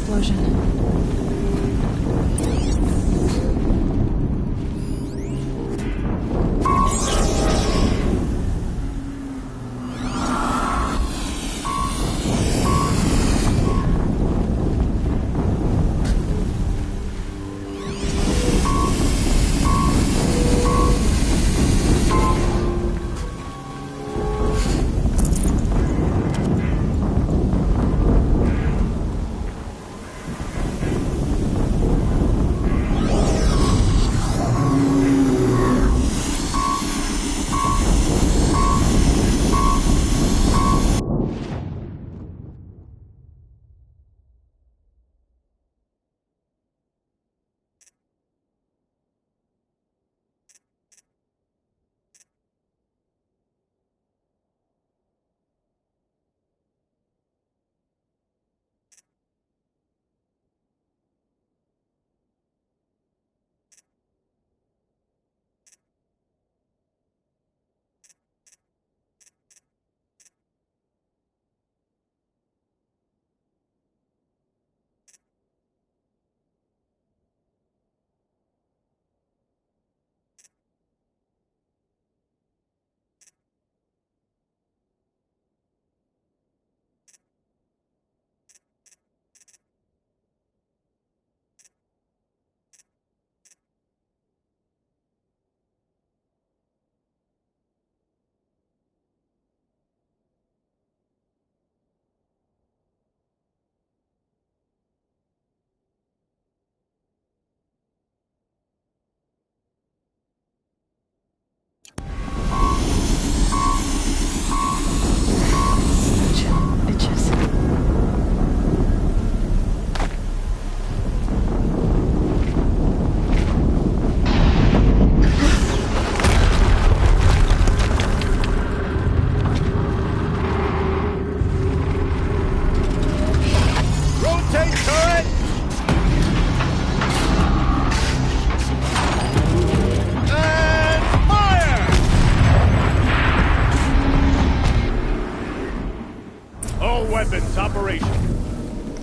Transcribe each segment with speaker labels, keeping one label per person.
Speaker 1: explosion.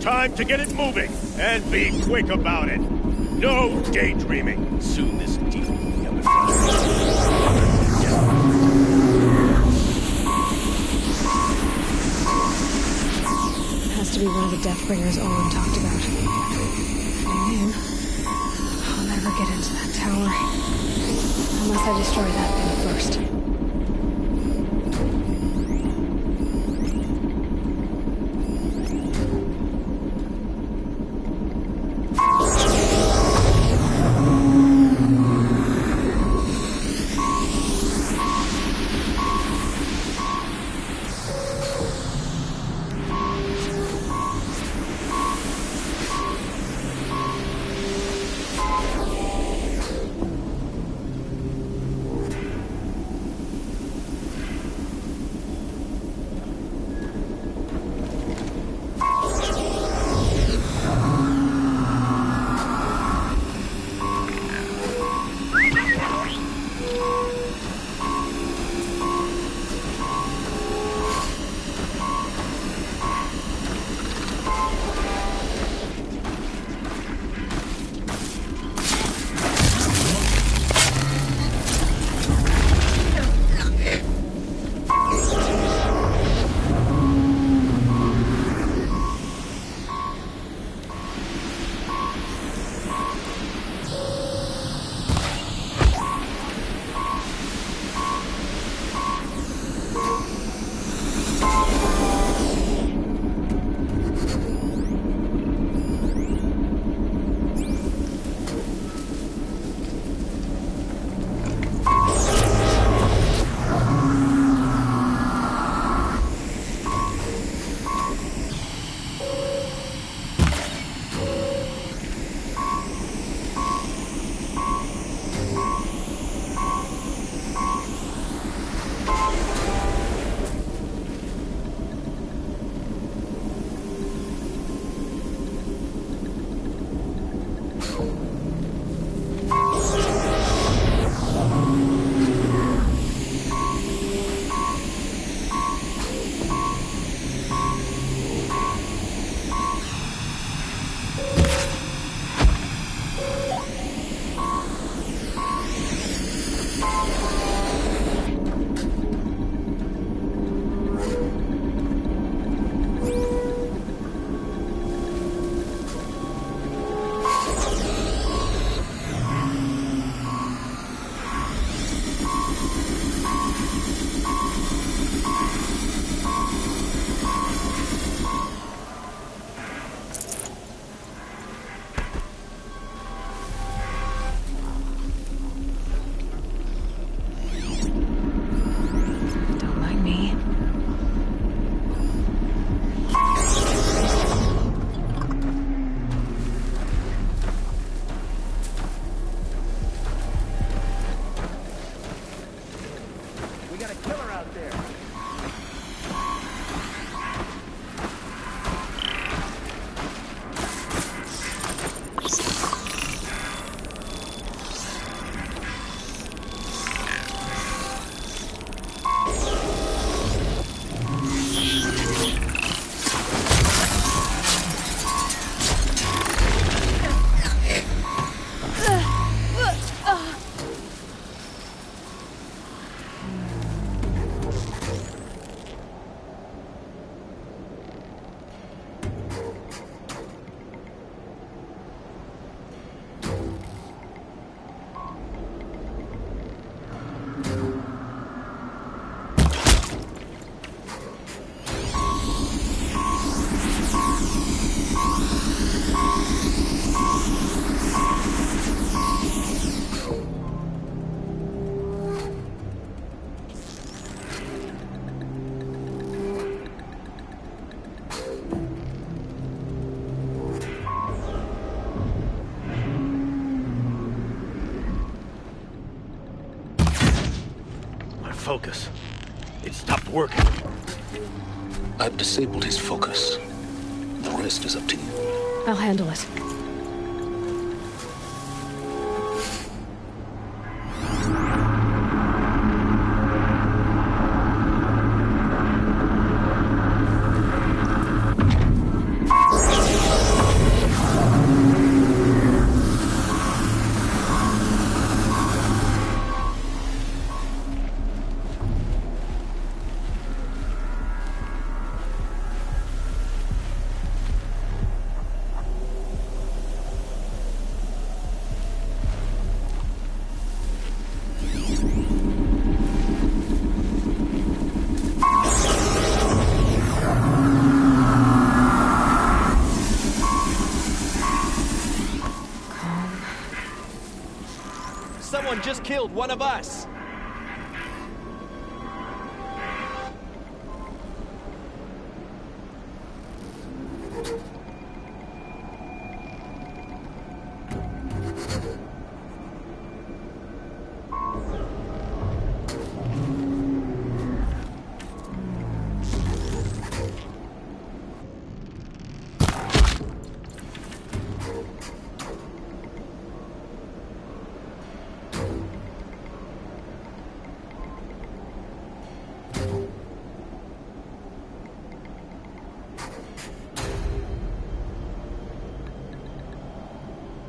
Speaker 2: Time to get it moving, and be quick about it. No daydreaming. Soon this deal will be up and
Speaker 1: Has to be one of the Deathbringers Owen talked about. And I'll never get into that tower. Unless I destroy that thing first.
Speaker 3: got a killer out there.
Speaker 2: Focus. It stopped working.
Speaker 4: I've disabled his focus. The rest is up to you.
Speaker 1: I'll handle it.
Speaker 3: Someone just killed one of us!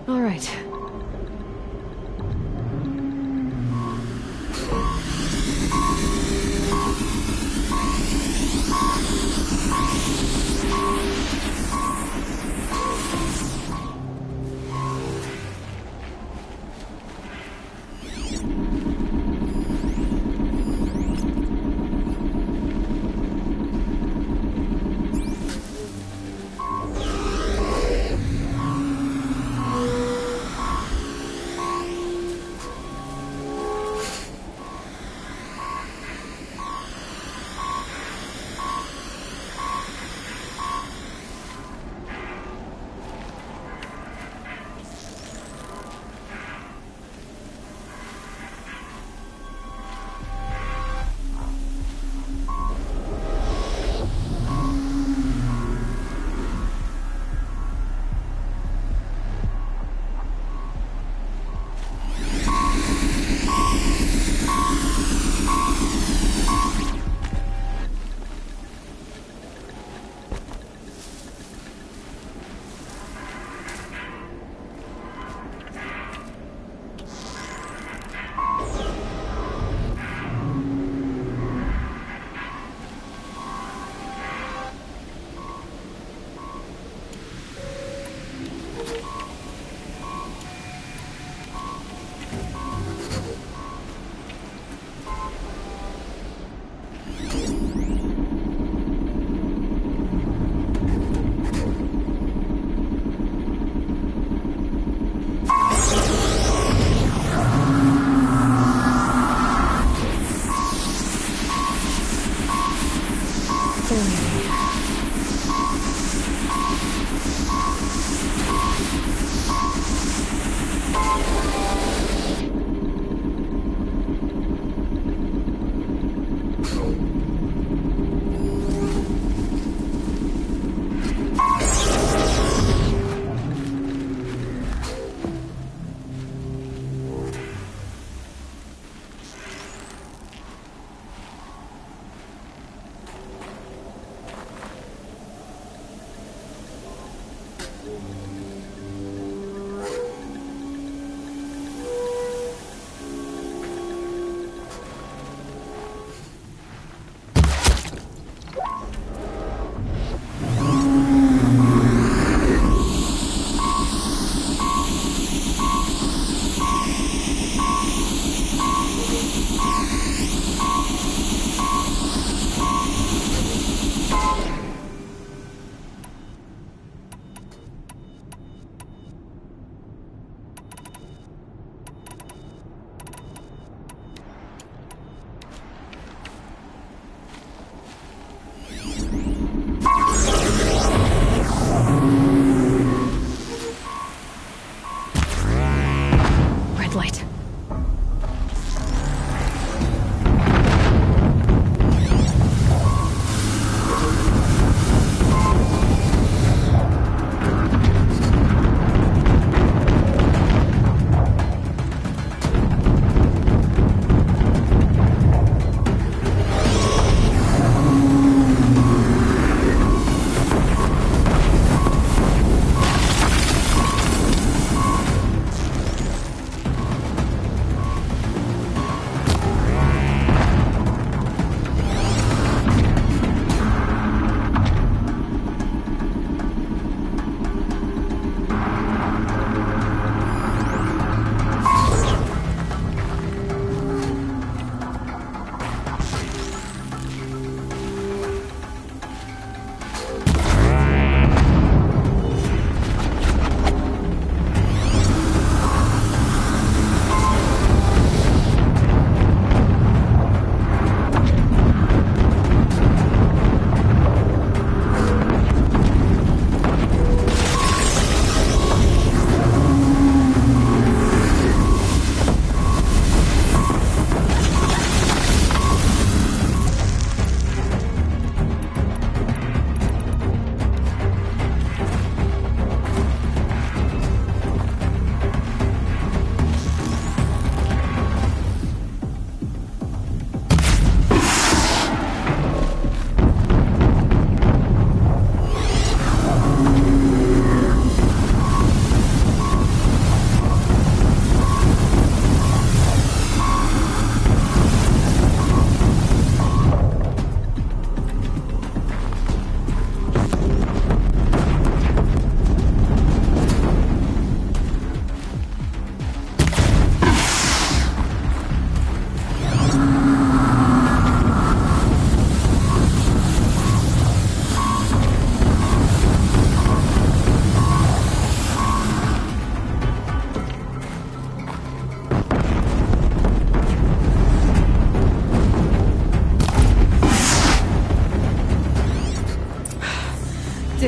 Speaker 1: All right.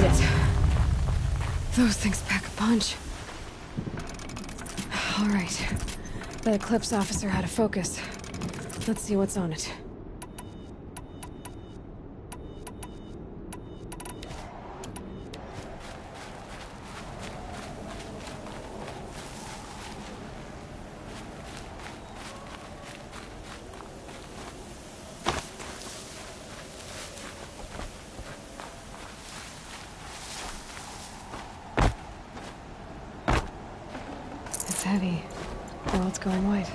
Speaker 1: did it. Those things pack a punch. All right. The Eclipse officer had a focus. Let's see what's on it. It's heavy. Well, it's going white.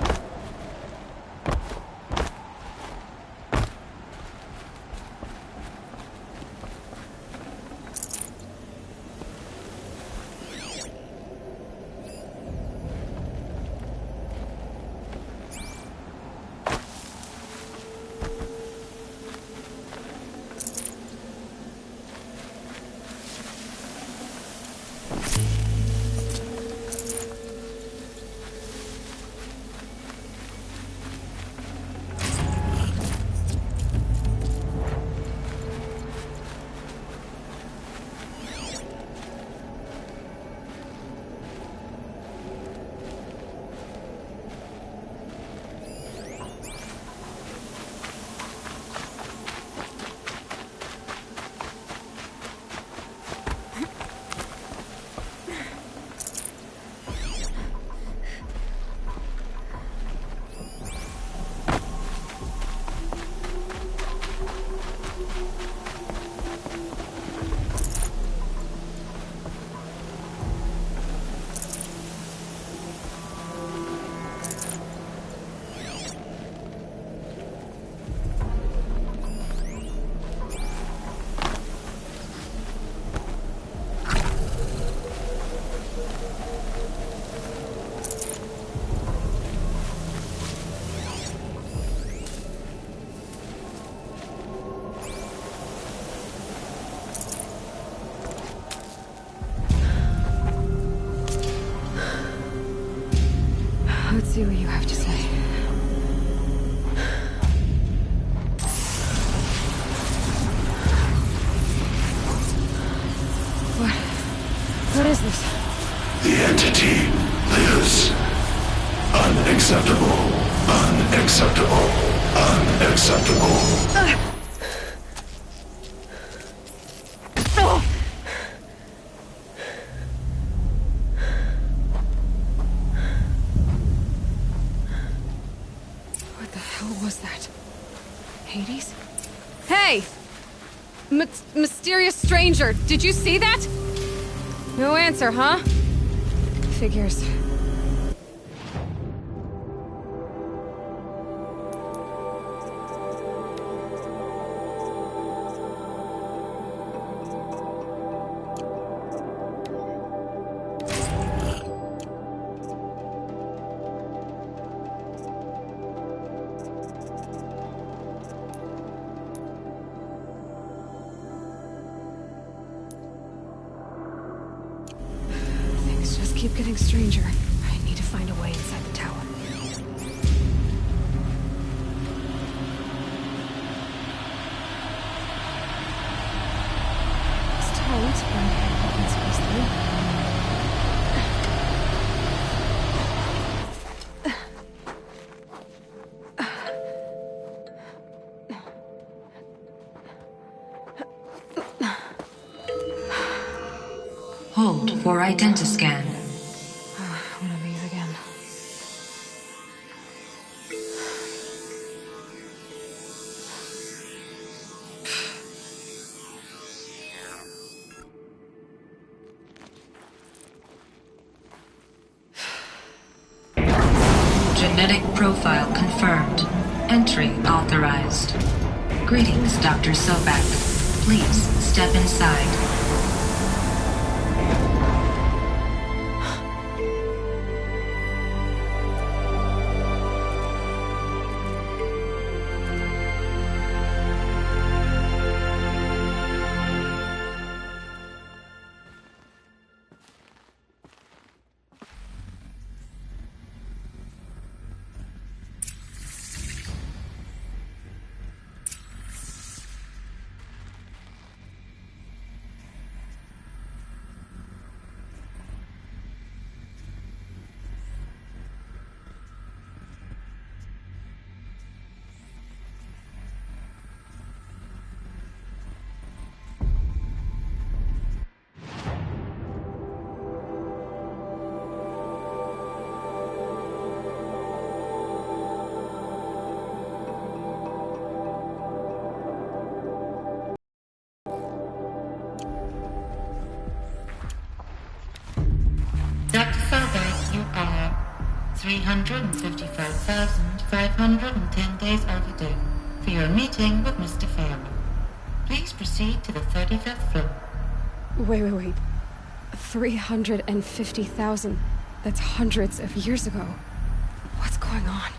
Speaker 1: Let's see what you have to say. What is this?
Speaker 5: The entity lives. Unacceptable. Unacceptable. Unacceptable.
Speaker 1: What the hell was that? Hades? Hey! Mysterious stranger, did you see that? No answer, huh? Figures. Things just keep getting stranger. I need to find a way inside the tower. It's tight, but I can squeeze through.
Speaker 6: Hold for identiscan.
Speaker 1: One of these again.
Speaker 6: Genetic profile confirmed. Entry authorized. Greetings, Dr. Sobek. Please step inside.
Speaker 7: 355,510 days overdue for your meeting with Mr. Fairman. Please proceed to the 35th floor.
Speaker 1: Wait. 350,000. That's hundreds of years ago. What's going on?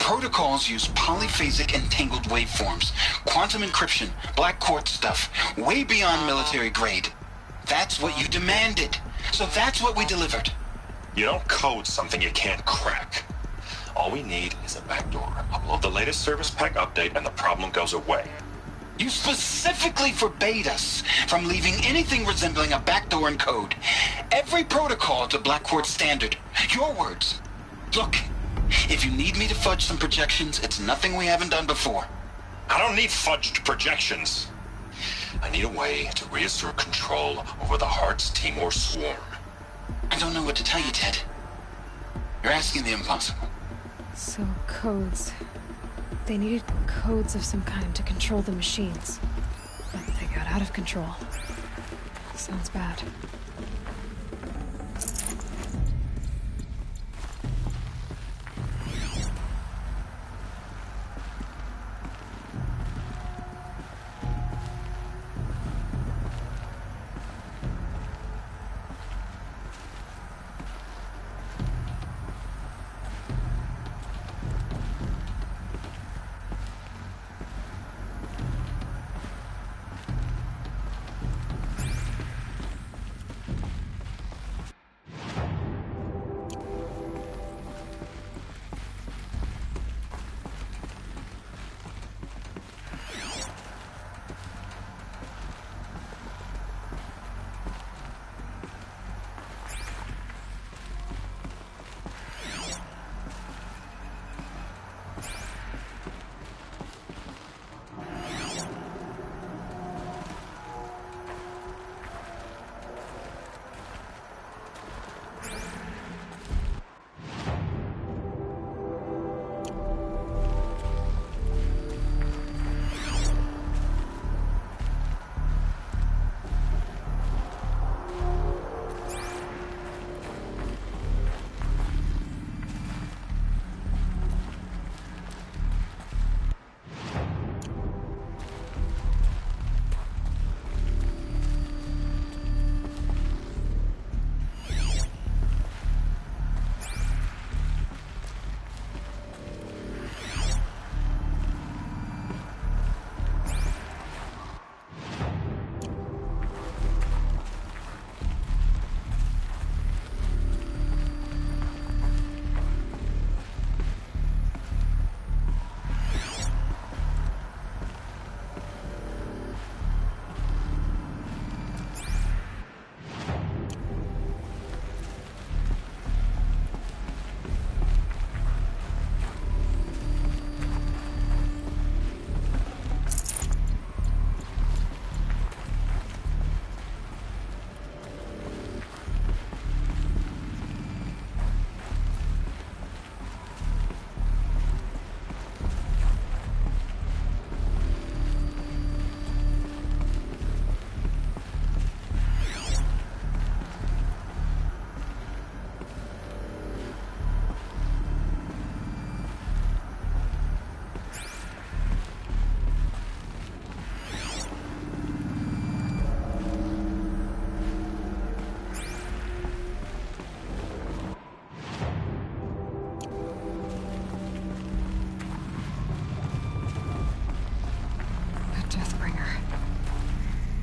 Speaker 8: Protocols use polyphasic entangled waveforms, quantum encryption, black quartz stuff, way beyond military grade. That's what you demanded. So that's what we delivered.
Speaker 9: You don't code something you can't crack. All we need is a backdoor. Upload the latest service pack update and the problem goes away.
Speaker 8: You specifically forbade us from leaving anything resembling a backdoor in code. Every protocol to Black Quartz standard. Your words. Look, if you need me to fudge some projections, it's nothing we haven't done before.
Speaker 9: I don't need fudged projections. I need a way to reassert control over the Heart's Timor swarm.
Speaker 8: I don't know what to tell you, Ted. You're asking the impossible.
Speaker 1: So, codes. They needed codes of some kind to control the machines. But they got out of control. Sounds bad.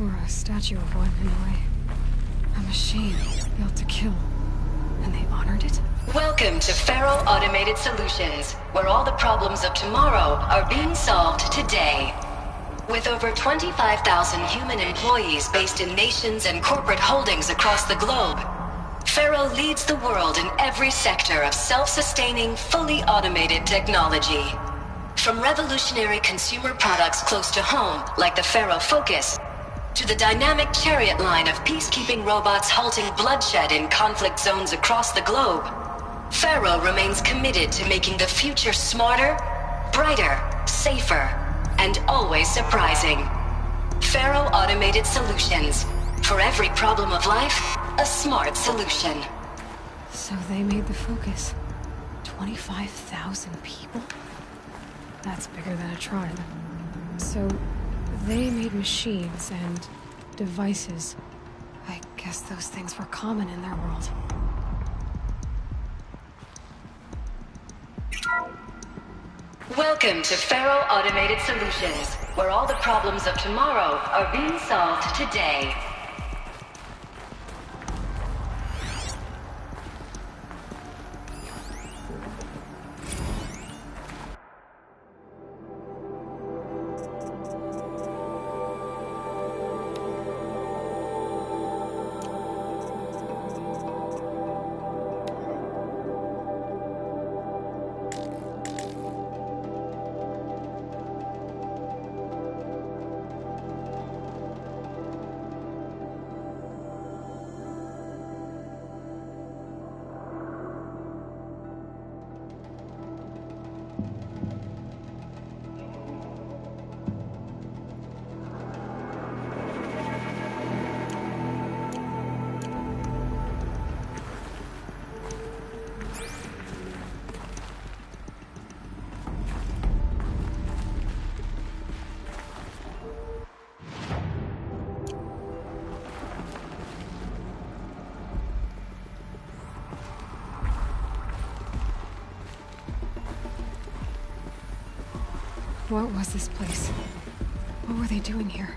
Speaker 1: Or a statue of one, in a way. A machine built to kill. And they honored it?
Speaker 10: Welcome to Faro Automated Solutions, where all the problems of tomorrow are being solved today. With over 25,000 human employees based in nations and corporate holdings across the globe, Faro leads the world in every sector of self-sustaining, fully automated technology. From revolutionary consumer products close to home, like the Faro Focus, to the dynamic Chariot line of peacekeeping robots halting bloodshed in conflict zones across the globe, Faro remains committed to making the future smarter, brighter, safer, and always surprising. Faro Automated Solutions. For every problem of life, a smart solution.
Speaker 1: So they made the Focus. 25,000 people? That's bigger than a tribe. So they made machines and devices. I guess those things were common in their world.
Speaker 10: Welcome to Faro Automated Solutions, where all the problems of tomorrow are being solved today.
Speaker 1: What was this place? What were they doing here?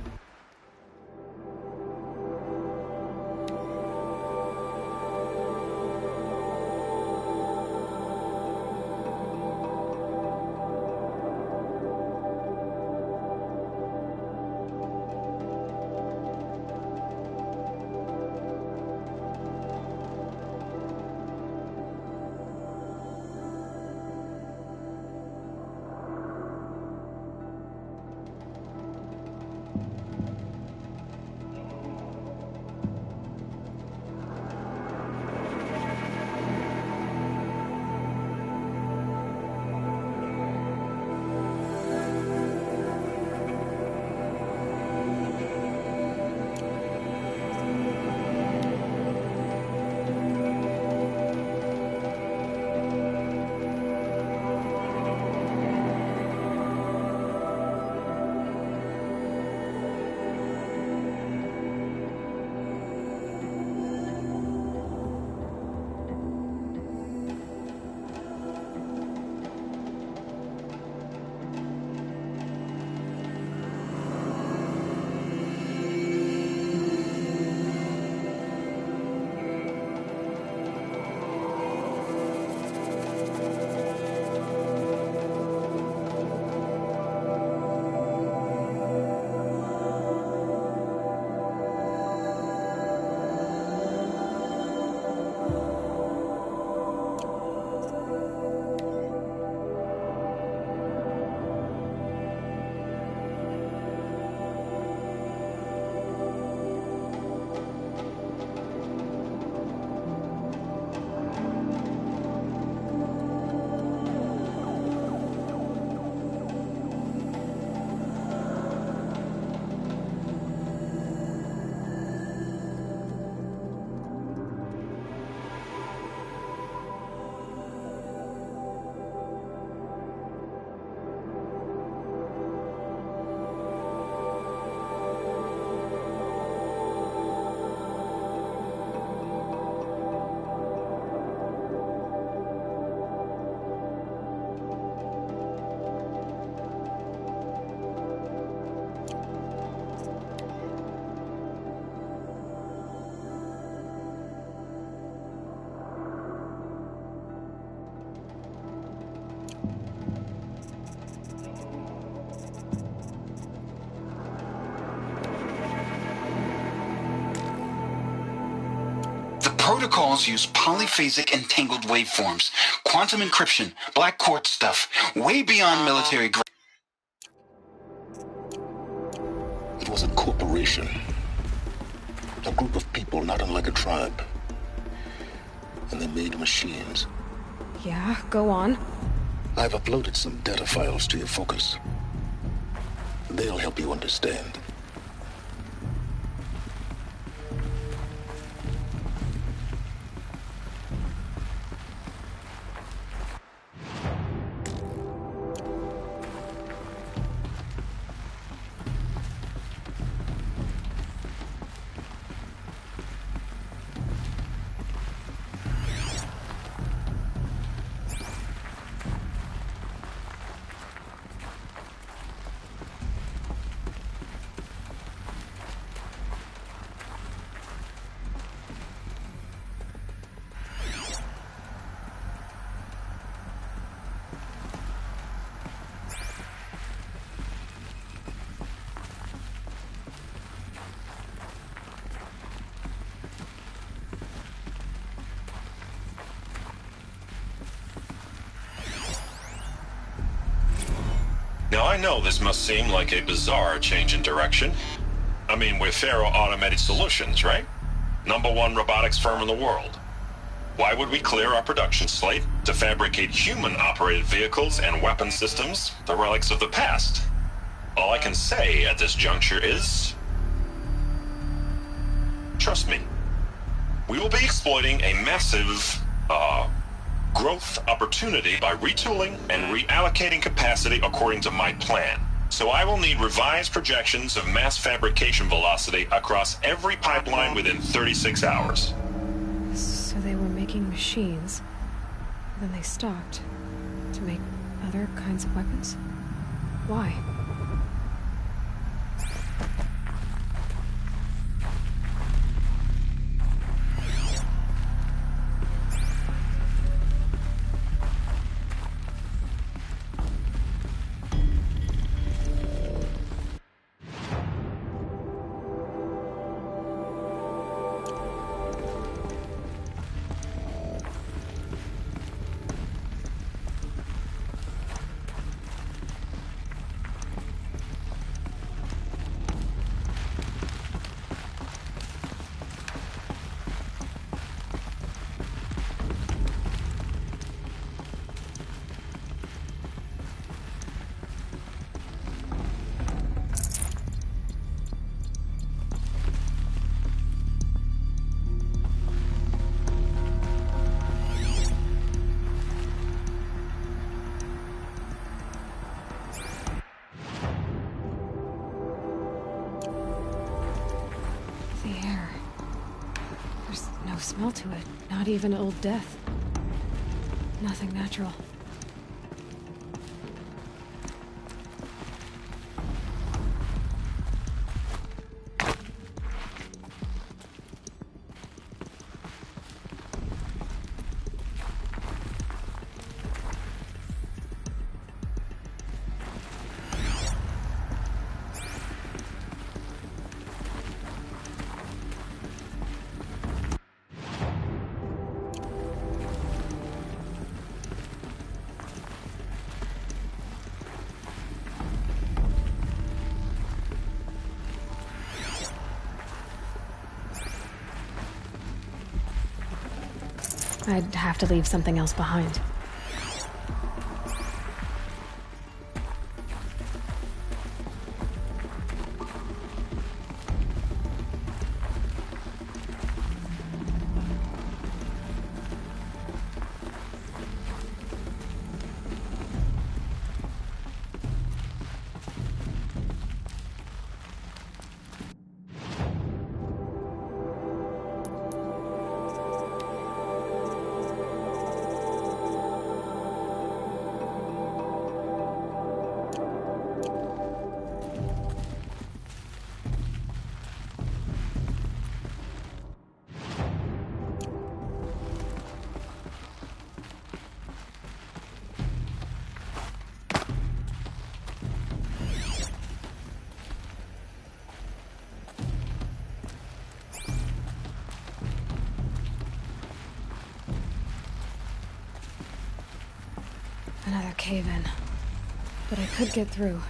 Speaker 8: protocols use polyphasic entangled waveforms, quantum encryption, black quartz stuff, way beyond military grade.
Speaker 4: It was a corporation. A group of people not unlike a tribe. And they made machines.
Speaker 1: Yeah, go on.
Speaker 4: I've uploaded some data files to your Focus. They'll help you understand.
Speaker 9: Now, I know this must seem like a bizarre change in direction. I mean, we're Faro Automated Solutions, right? #1 robotics firm in the world. Why would we clear our production slate to fabricate human-operated vehicles and weapon systems, the relics of the past? All I can say at this juncture is... trust me. We will be exploiting a massive, growth opportunity by retooling and reallocating capacity according to my plan. So I will need revised projections of mass fabrication velocity across every pipeline within 36 hours.
Speaker 1: So they were making machines. Then they stopped. To make other kinds of weapons? Why? Smell to it. Not even old death. Nothing natural. I'd have to leave something else behind. cave in. But I could get through.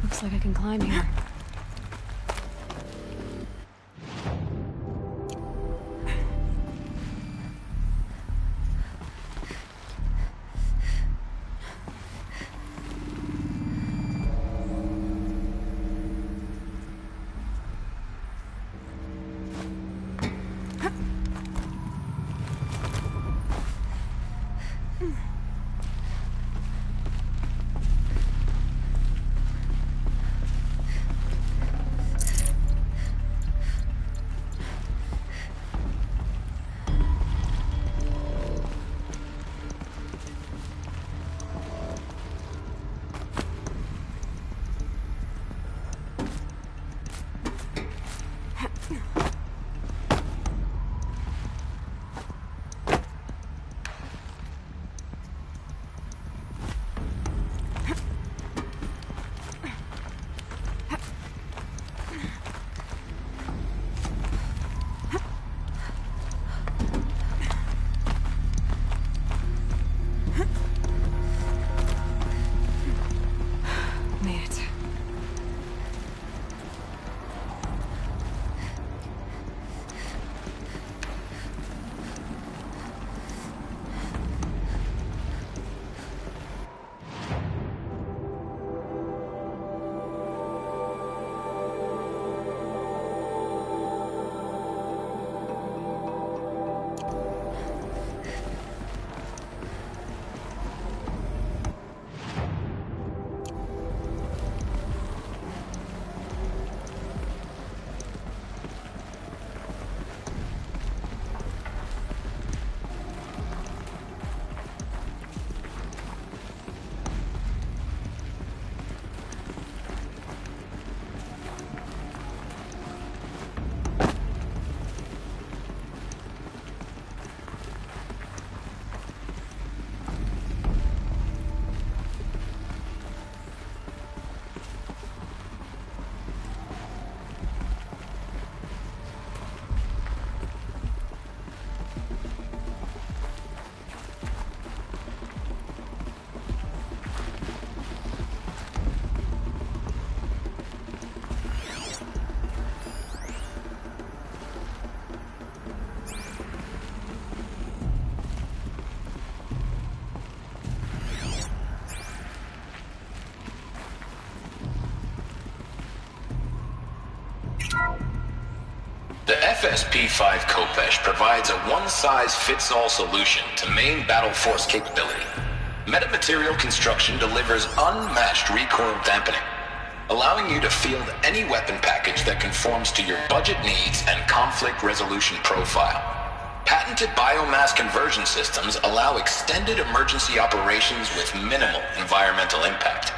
Speaker 1: Looks like I can climb here.
Speaker 11: The FSP-5 Khopesh provides a one-size-fits-all solution to main battle force capability. Metamaterial construction delivers unmatched recoil dampening, allowing you to field any weapon package that conforms to your budget needs and conflict resolution profile. Patented biomass conversion systems allow extended emergency operations with minimal environmental impact.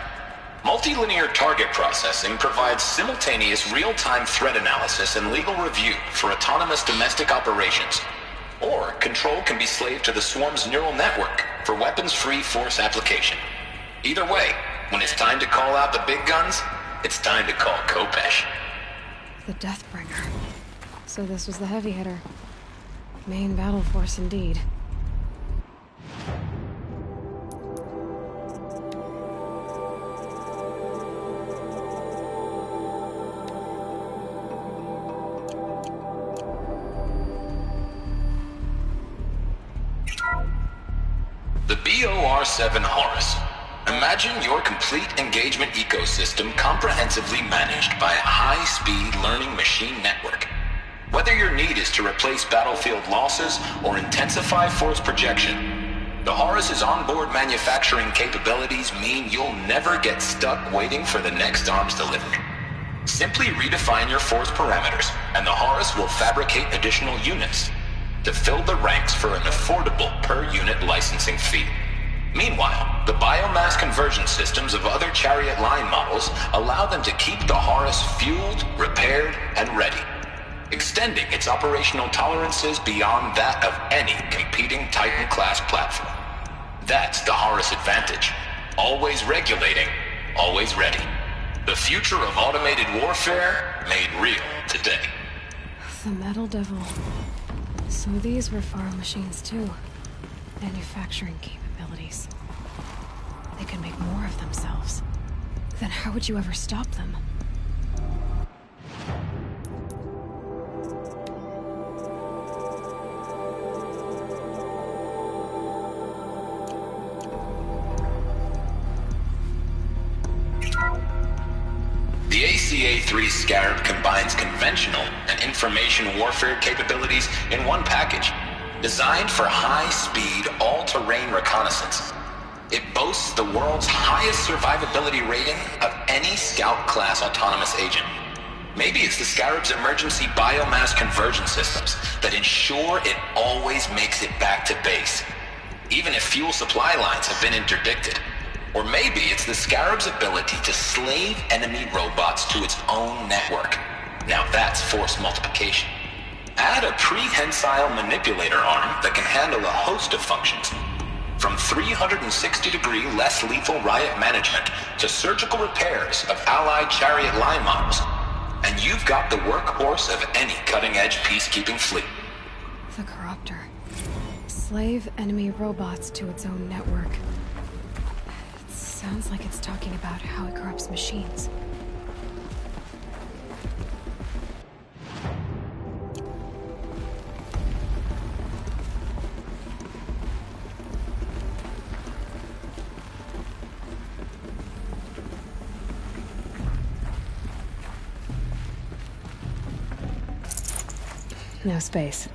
Speaker 11: Multilinear target processing provides simultaneous real-time threat analysis and legal review for autonomous domestic operations. Or control can be slaved to the swarm's neural network for weapons-free force application. Either way, when it's time to call out the big guns, It's time to call Khopesh.
Speaker 1: The Deathbringer. So this was the heavy hitter. Main battle force indeed.
Speaker 11: The BOR-7 Horus. Imagine your complete engagement ecosystem comprehensively managed by a high-speed learning machine network. Whether your need is to replace battlefield losses or intensify force projection, the Horus's onboard manufacturing capabilities mean you'll never get stuck waiting for the next arms delivery. Simply redefine your force parameters, and the Horus will fabricate additional units to fill the ranks for an affordable per-unit licensing fee. Meanwhile, the biomass conversion systems of other Chariot line models allow them to keep the Horus fueled, repaired, and ready, extending its operational tolerances beyond that of any competing Titan-class platform. That's the Horus advantage. Always regulating, always ready. The future of automated warfare made real today.
Speaker 1: The Metal Devil. So these were Faro machines too. Manufacturing capabilities. They could make more of themselves. Then how would you ever stop them?
Speaker 11: The ACA-3 Scarab combines conventional and information warfare capabilities in one package, designed for high-speed, all-terrain reconnaissance. It boasts the world's highest survivability rating of any Scout-class autonomous agent. Maybe it's the Scarab's emergency biomass conversion systems that ensure it always makes it back to base, even if fuel supply lines have been interdicted. Or maybe it's the Scarab's ability to slave enemy robots to its own network. Now that's force multiplication. Add a prehensile manipulator arm that can handle a host of functions, from 360-degree less lethal riot management to surgical repairs of allied Chariot line models, and you've got the workhorse of any cutting-edge peacekeeping fleet.
Speaker 1: The Corruptor. Slave enemy robots to its own network. Sounds like it's talking about how it corrupts machines. No space.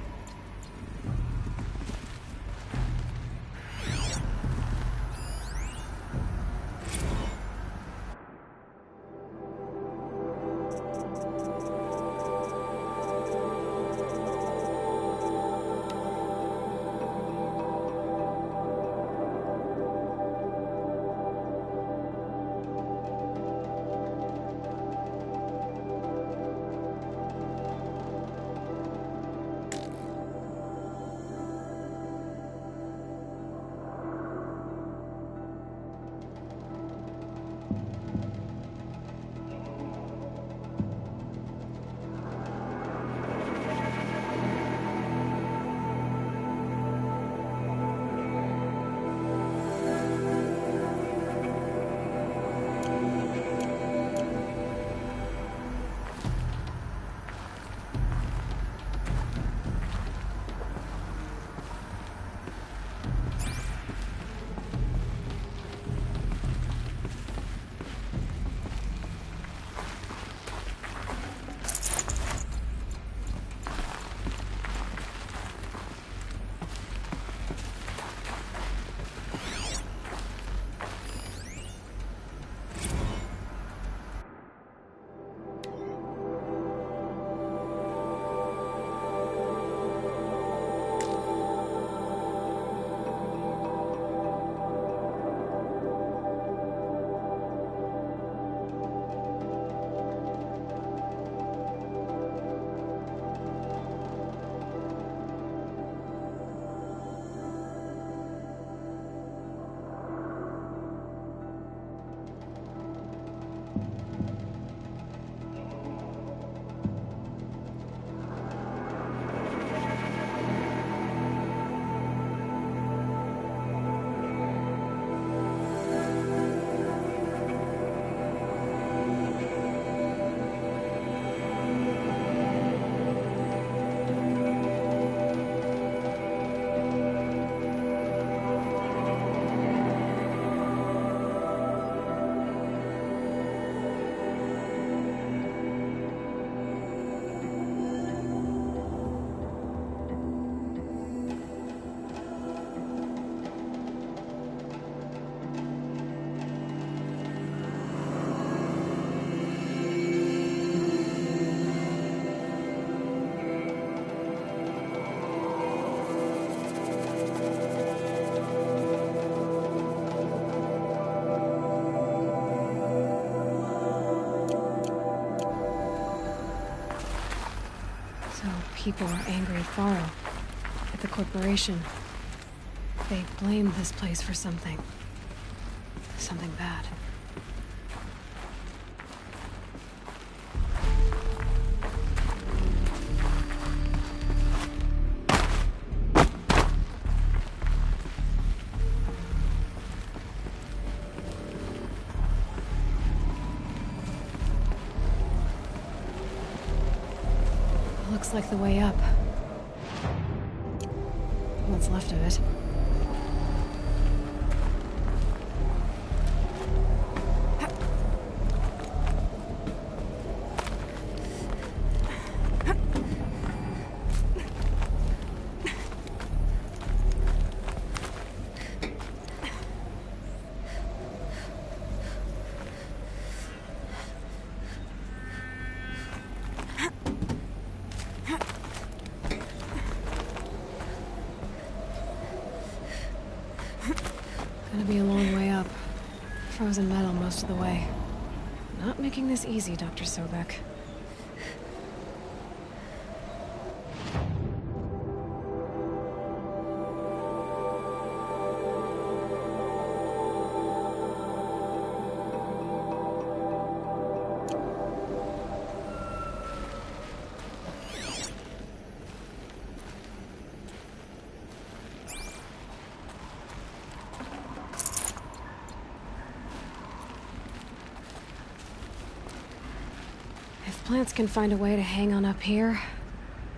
Speaker 1: people are angry at Faro, at the corporation. They blame this place for something. Something bad. Looks like the way up. What's left of it. Gonna be a long way up. Frozen metal most of the way. Not making this easy, Dr. Sobek. If plants can find a way to hang on up here,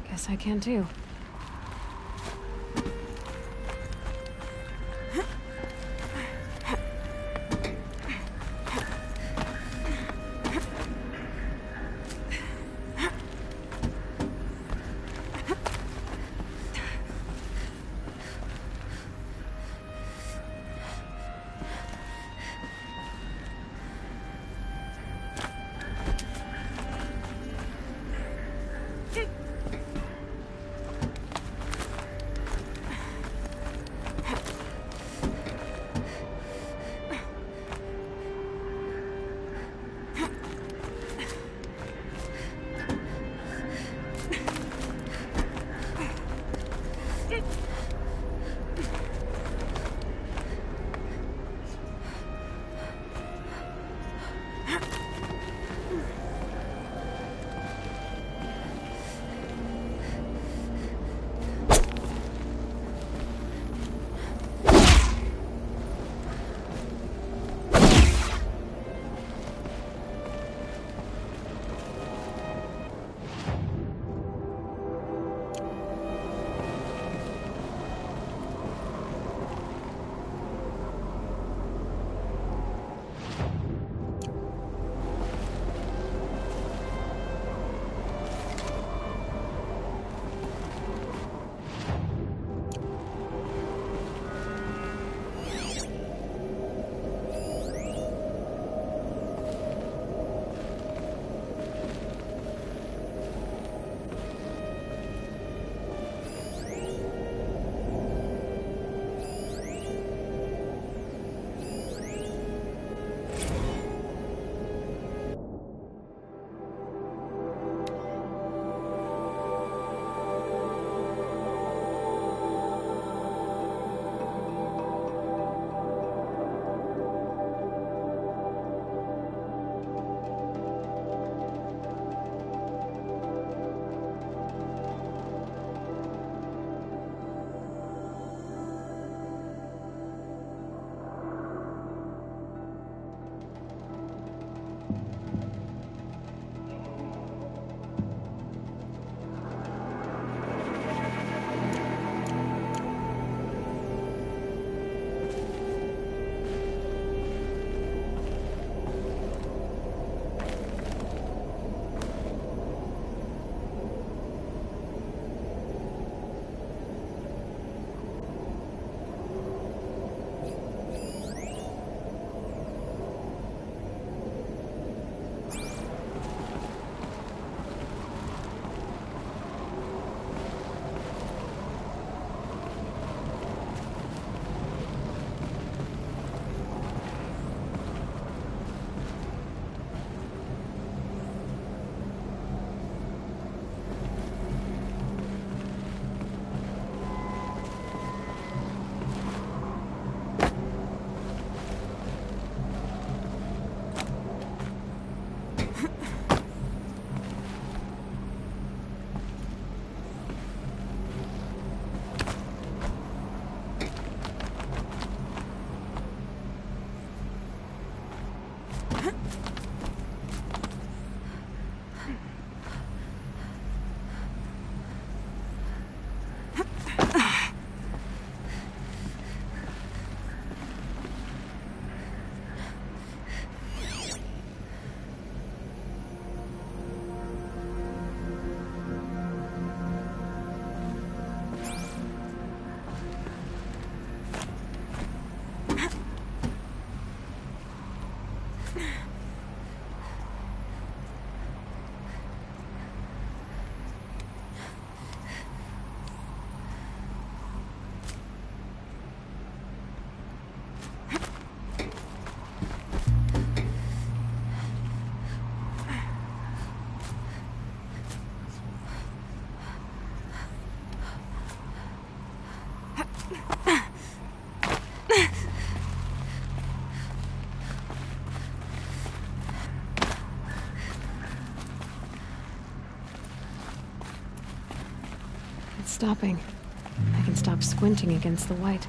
Speaker 1: guess I can too. not stopping. I can stop squinting against the white.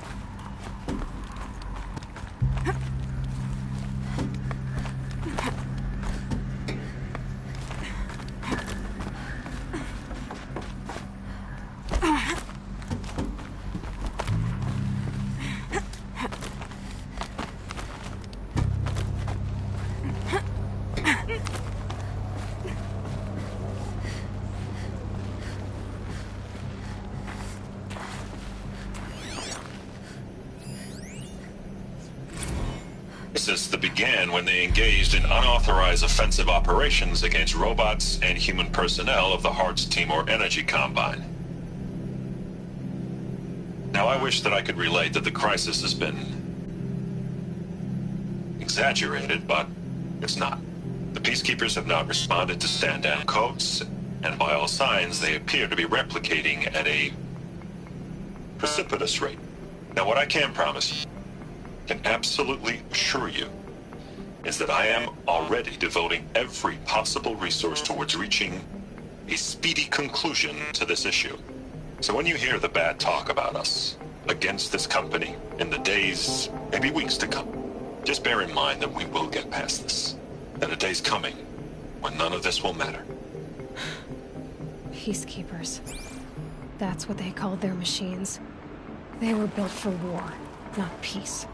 Speaker 9: That began when they engaged in unauthorized offensive operations against robots and human personnel of the Hearts Timor Energy Combine. Now, I wish that I could relate that the crisis has been exaggerated, but it's not. The Peacekeepers have not responded to stand-down codes, and by all signs, they appear to be replicating at a precipitous rate. Now, what I can promise you, can absolutely assure you, is that I am already devoting every possible resource towards reaching a speedy conclusion to this issue. So when you hear the bad talk about us against this company in the days, maybe weeks to come, just bear in mind that we will get past this. That a day's coming when none of this will matter.
Speaker 1: Peacekeepers. That's what they called their machines. They were built for war, not peace.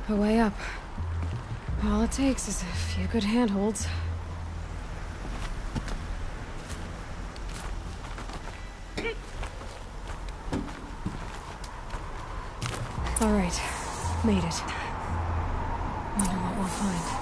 Speaker 1: A way up. All it takes is a few good handholds. All right, made it. Wonder what we'll find.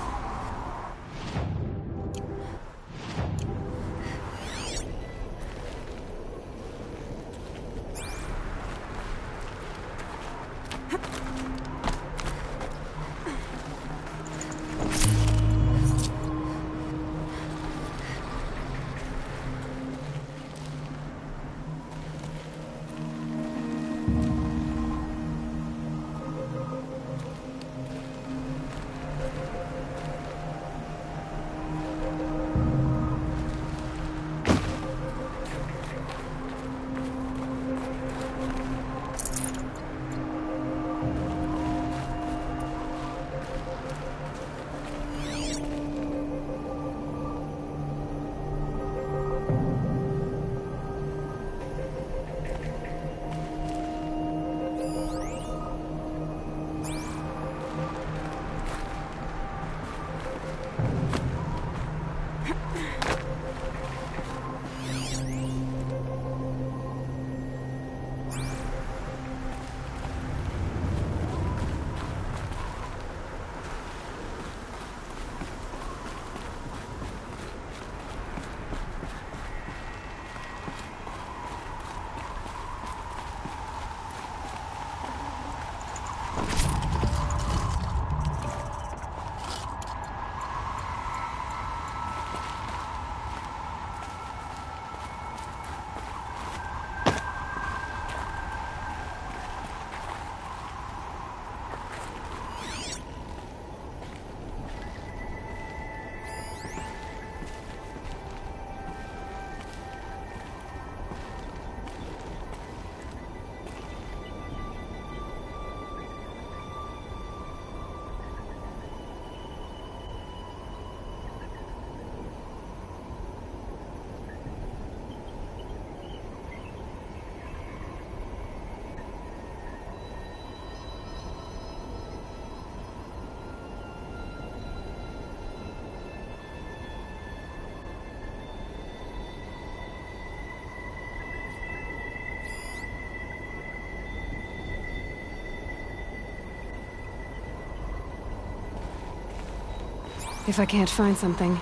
Speaker 1: If I can't find something,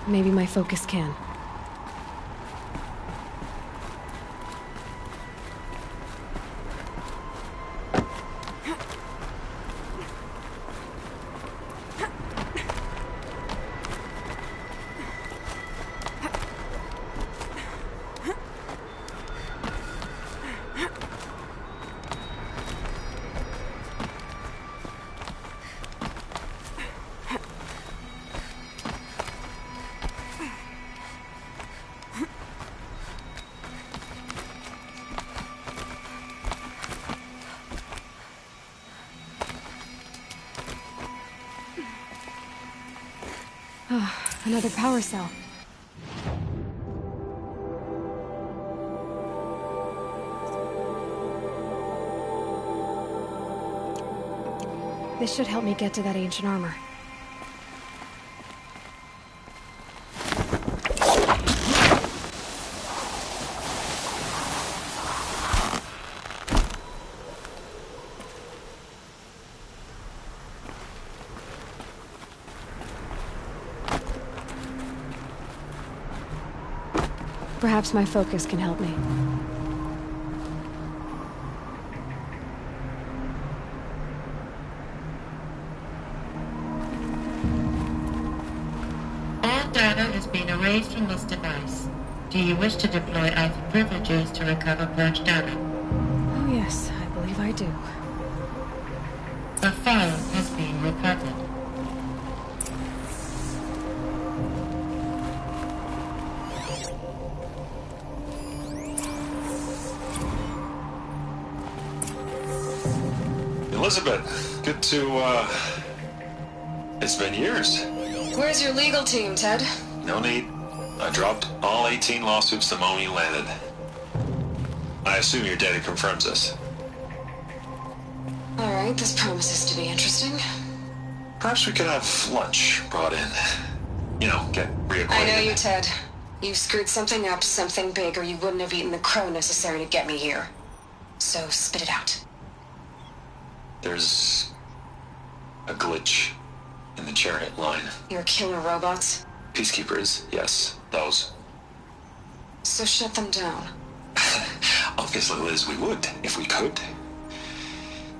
Speaker 1: maybe my focus can. Another power cell. This should help me get to that ancient armor. Perhaps my focus can help me.
Speaker 7: All data is being erased from this device. Do you wish to deploy Alpha privileges to recover purged data?
Speaker 1: Oh yes, I believe I do.
Speaker 7: The file has been recovered.
Speaker 9: Elizabeth, good to, it's been years.
Speaker 10: Where's your legal team, Ted?
Speaker 9: No need. I dropped all 18 lawsuits the moment you landed. I assume your data confirms this.
Speaker 10: Alright, this promises to be interesting.
Speaker 9: Perhaps we could have lunch brought in. You know, get reacquainted.
Speaker 10: I know you, Ted. You screwed something up, something big, or you wouldn't have eaten the crow necessary to get me here. So, spit it out.
Speaker 9: There's a glitch in the chariot line.
Speaker 10: Your killer robots?
Speaker 9: Peacekeepers, yes, those.
Speaker 10: So shut them down.
Speaker 9: Obviously, Liz, we would, if we could.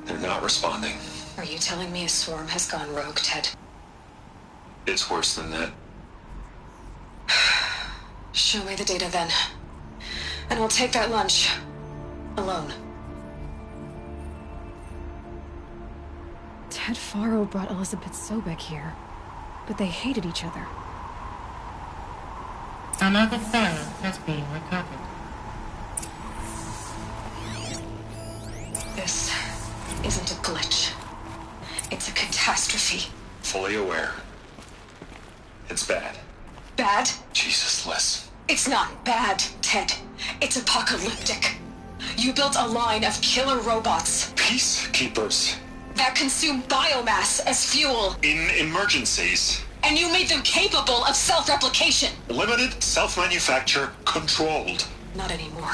Speaker 9: They're not responding.
Speaker 10: Are you telling me a swarm has gone rogue, Ted?
Speaker 9: It's worse than that.
Speaker 10: Show me the data then. And I'll take that lunch. Alone.
Speaker 1: Ted Faro brought Elizabeth Sobek here, but they hated each other.
Speaker 7: Another file has been recovered.
Speaker 10: This isn't a glitch. It's a catastrophe.
Speaker 9: Fully aware. It's bad.
Speaker 10: Bad?
Speaker 9: Jesus, Liz.
Speaker 10: It's not bad, Ted. It's apocalyptic. You built a line of killer robots.
Speaker 9: Peacekeepers.
Speaker 10: That consume biomass as fuel.
Speaker 9: In emergencies.
Speaker 10: And you made them capable of self-replication.
Speaker 9: Limited, self-manufacture, controlled.
Speaker 10: Not anymore.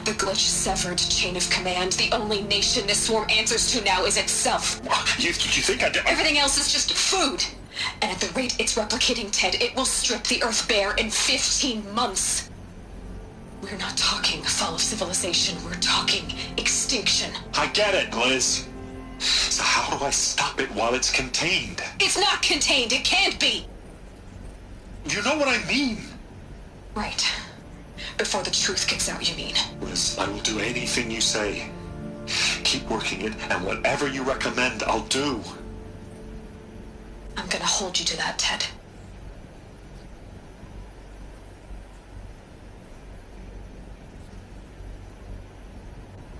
Speaker 10: The glitch severed chain of command. The only nation this swarm answers to now is itself.
Speaker 9: You think I did?
Speaker 10: Everything else is just food. And at the rate it's replicating, Ted, it will strip the Earth bare in 15 months. We're not talking fall of civilization. We're talking extinction.
Speaker 9: I get it, Liz. So how do I stop it while it's contained?
Speaker 10: It's not contained. It can't be.
Speaker 9: You know what I mean.
Speaker 10: Right. Before the truth gets out, you mean?
Speaker 9: Liz, I will do anything you say. Keep working it, and whatever you recommend, I'll do.
Speaker 10: I'm gonna hold you to that, Ted.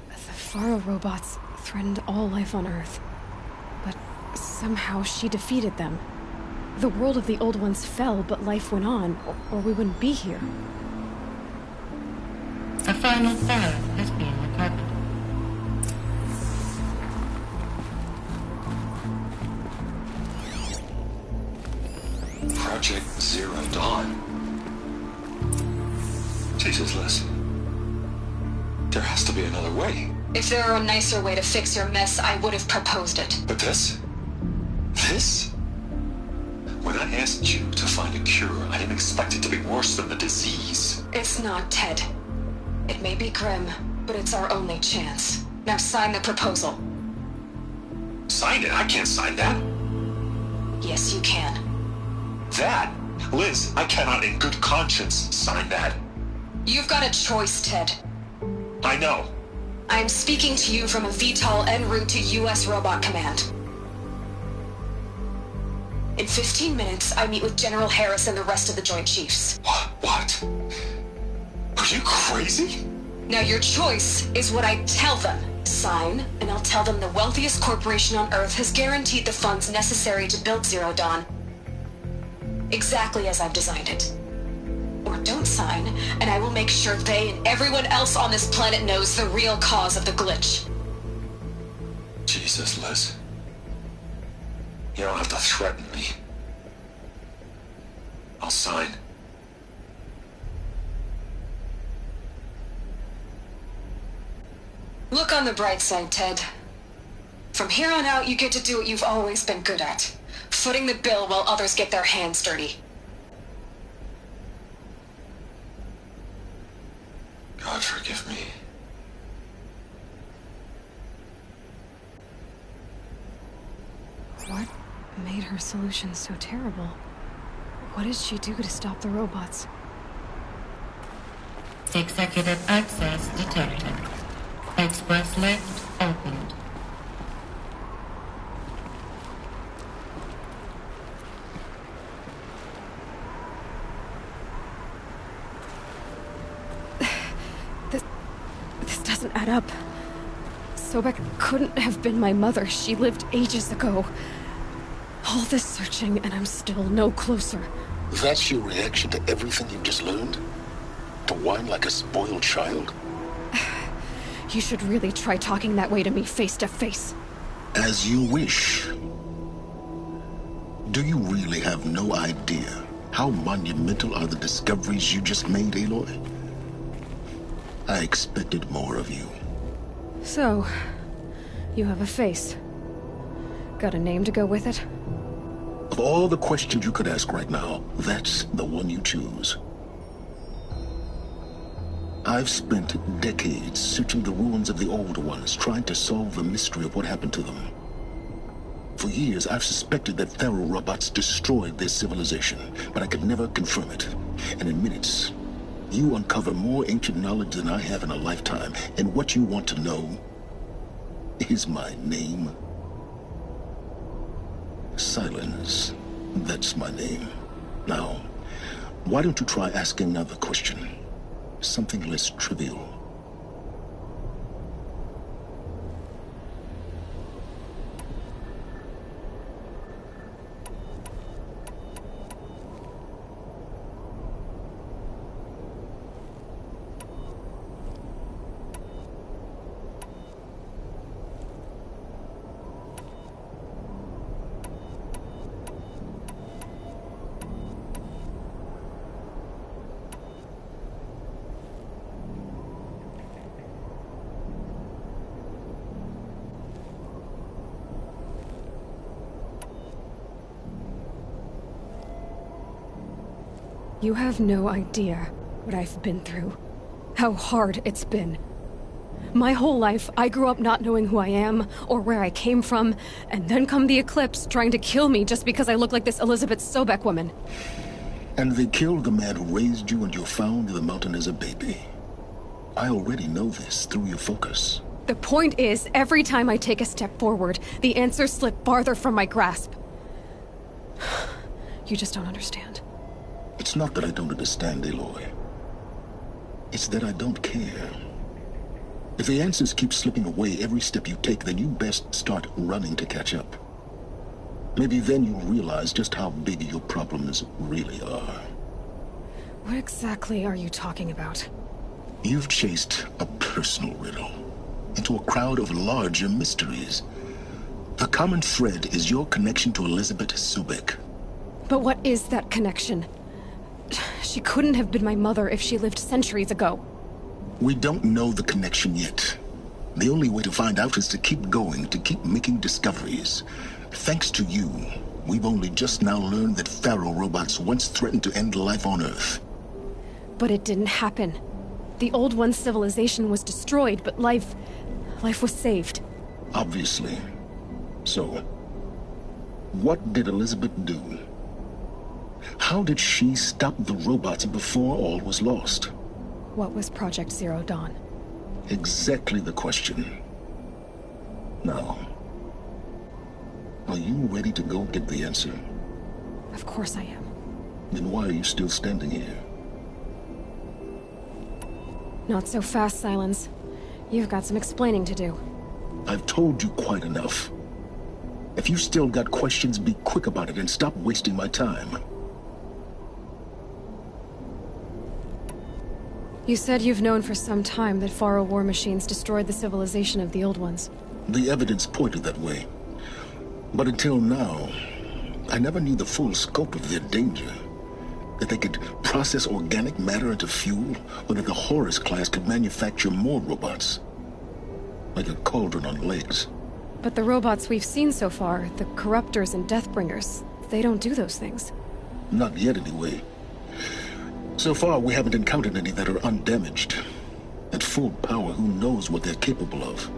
Speaker 1: The Faro robots threatened all life on Earth. But somehow she defeated them. The world of the old ones fell, but life went on, or we wouldn't be here.
Speaker 7: A final file has been recovered.
Speaker 9: Project Zero Dawn. Jesus, Liz. There has to be another way.
Speaker 10: If there were a nicer way to fix your mess, I would have proposed it.
Speaker 9: But this? This? When I
Speaker 11: asked you to find a cure. I didn't expect it to be worse than the disease.
Speaker 10: It's not, Ted. It may be grim, but it's our only chance. Now sign the proposal.
Speaker 11: Sign it? I can't sign that.
Speaker 10: Yes, you can.
Speaker 11: That? Liz, I cannot in good conscience sign that.
Speaker 10: You've got a choice, Ted.
Speaker 11: I know.
Speaker 10: I'm speaking to you from a VTOL en route to U.S. Robot Command. In 15 minutes, I meet with General Harris and the rest of the Joint Chiefs.
Speaker 11: What? Are you crazy?
Speaker 10: Now your choice is what I tell them. Sign, and I'll tell them the wealthiest corporation on Earth has guaranteed the funds necessary to build Zero Dawn. Exactly as I've designed it. Or don't sign, and I will make sure they and everyone else on this planet knows the real cause of the glitch.
Speaker 11: Jesus, Liz. You don't have to threaten me. I'll sign.
Speaker 10: Look on the bright side, Ted. From here on out, you get to do what you've always been good at. Footing the bill while others get their hands dirty.
Speaker 11: God forgive me.
Speaker 1: What made her solution so terrible? What did she do to stop the robots?
Speaker 7: Executive access detected. Express lift opened.
Speaker 1: This doesn't add up. Sobek couldn't have been my mother. She lived ages ago. All this searching, and I'm still no closer.
Speaker 4: That's your reaction to everything you've just learned? To whine like a spoiled child?
Speaker 1: You should really try talking that way to me face to face.
Speaker 4: As you wish. Do you really have no idea how monumental are the discoveries you just made, Aloy? I expected more of you.
Speaker 1: So, you have a face. Got a name to go with it?
Speaker 4: Of all the questions you could ask right now, that's the one you choose. I've spent decades searching the ruins of the Old Ones, trying to solve the mystery of what happened to them. For years, I've suspected that Faro robots destroyed their civilization, but I could never confirm it. And in minutes, you uncover more ancient knowledge than I have in a lifetime, and what you want to know is my name. Silence. That's my name. Now, why don't you try asking another question? Something less trivial.
Speaker 1: You have no idea what I've been through. How hard it's been. My whole life, I grew up not knowing who I am, or where I came from, and then come the Eclipse trying to kill me just because I look like this Elizabeth Sobek woman.
Speaker 4: And they killed the man who raised you and you found in the mountain as a baby. I already know this through your focus.
Speaker 1: The point is, every time I take a step forward, the answers slip farther from my grasp. You just don't understand.
Speaker 4: It's not that I don't understand, Aloy. It's that I don't care. If the answers keep slipping away every step you take, then you best start running to catch up. Maybe then you'll realize just how big your problems really are.
Speaker 1: What exactly are you talking about?
Speaker 4: You've chased a personal riddle into a crowd of larger mysteries. The common thread is your connection to Elizabeth Sobek.
Speaker 1: But what is that connection? She couldn't have been my mother if she lived centuries ago.
Speaker 4: We don't know the connection yet. The only way to find out is to keep going, to keep making discoveries. Thanks to you, We've only just now learned that Faro robots once threatened to end life on Earth.
Speaker 1: But it didn't happen. The Old One's civilization was destroyed, but life was saved.
Speaker 4: Obviously. So, what did Elizabeth do? How did she stop the robots before all was lost?
Speaker 1: What was Project Zero Dawn?
Speaker 4: Exactly the question. Now, are you ready to go get the answer?
Speaker 1: Of course I am.
Speaker 4: Then why are you still standing here?
Speaker 1: Not so fast, Silence. You've got some explaining to do.
Speaker 4: I've told you quite enough. If you still got questions, be quick about it and stop wasting my time.
Speaker 1: You said you've known for some time that Faro war machines destroyed the civilization of the Old Ones.
Speaker 4: The evidence pointed that way. But until now, I never knew the full scope of their danger. That they could process organic matter into fuel, or that the Horus class could manufacture more robots. Like a cauldron on legs.
Speaker 1: But the robots we've seen so far, the Corruptors and Deathbringers, they don't do those things.
Speaker 4: Not yet, anyway. So far, we haven't encountered any that are undamaged. At full power, who knows what they're capable of?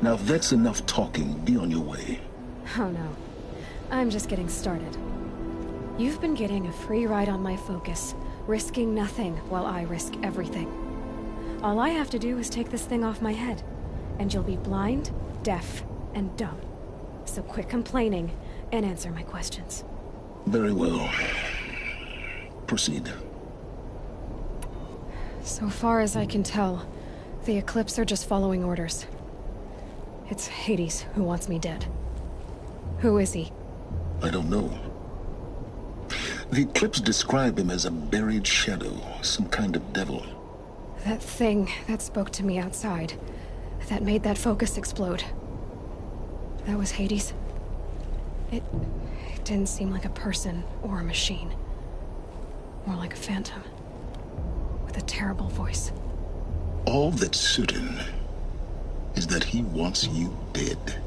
Speaker 4: Now, if that's enough talking, be on your way.
Speaker 1: Oh no. I'm just getting started. You've been getting a free ride on my focus, risking nothing while I risk everything. All I have to do is take this thing off my head, and you'll be blind, deaf, and dumb. So quit complaining and answer my questions.
Speaker 4: Very well. Proceed.
Speaker 1: So far as I can tell, the Eclipse are just following orders. It's Hades who wants me dead. Who is he?
Speaker 4: I don't know. The Eclipse describe him as a buried shadow, some kind of devil.
Speaker 1: That thing that spoke to me outside, that made that focus explode. That was Hades? It didn't seem like a person or a machine. More like a phantom. With a terrible voice.
Speaker 4: All that's certain is that he wants you dead.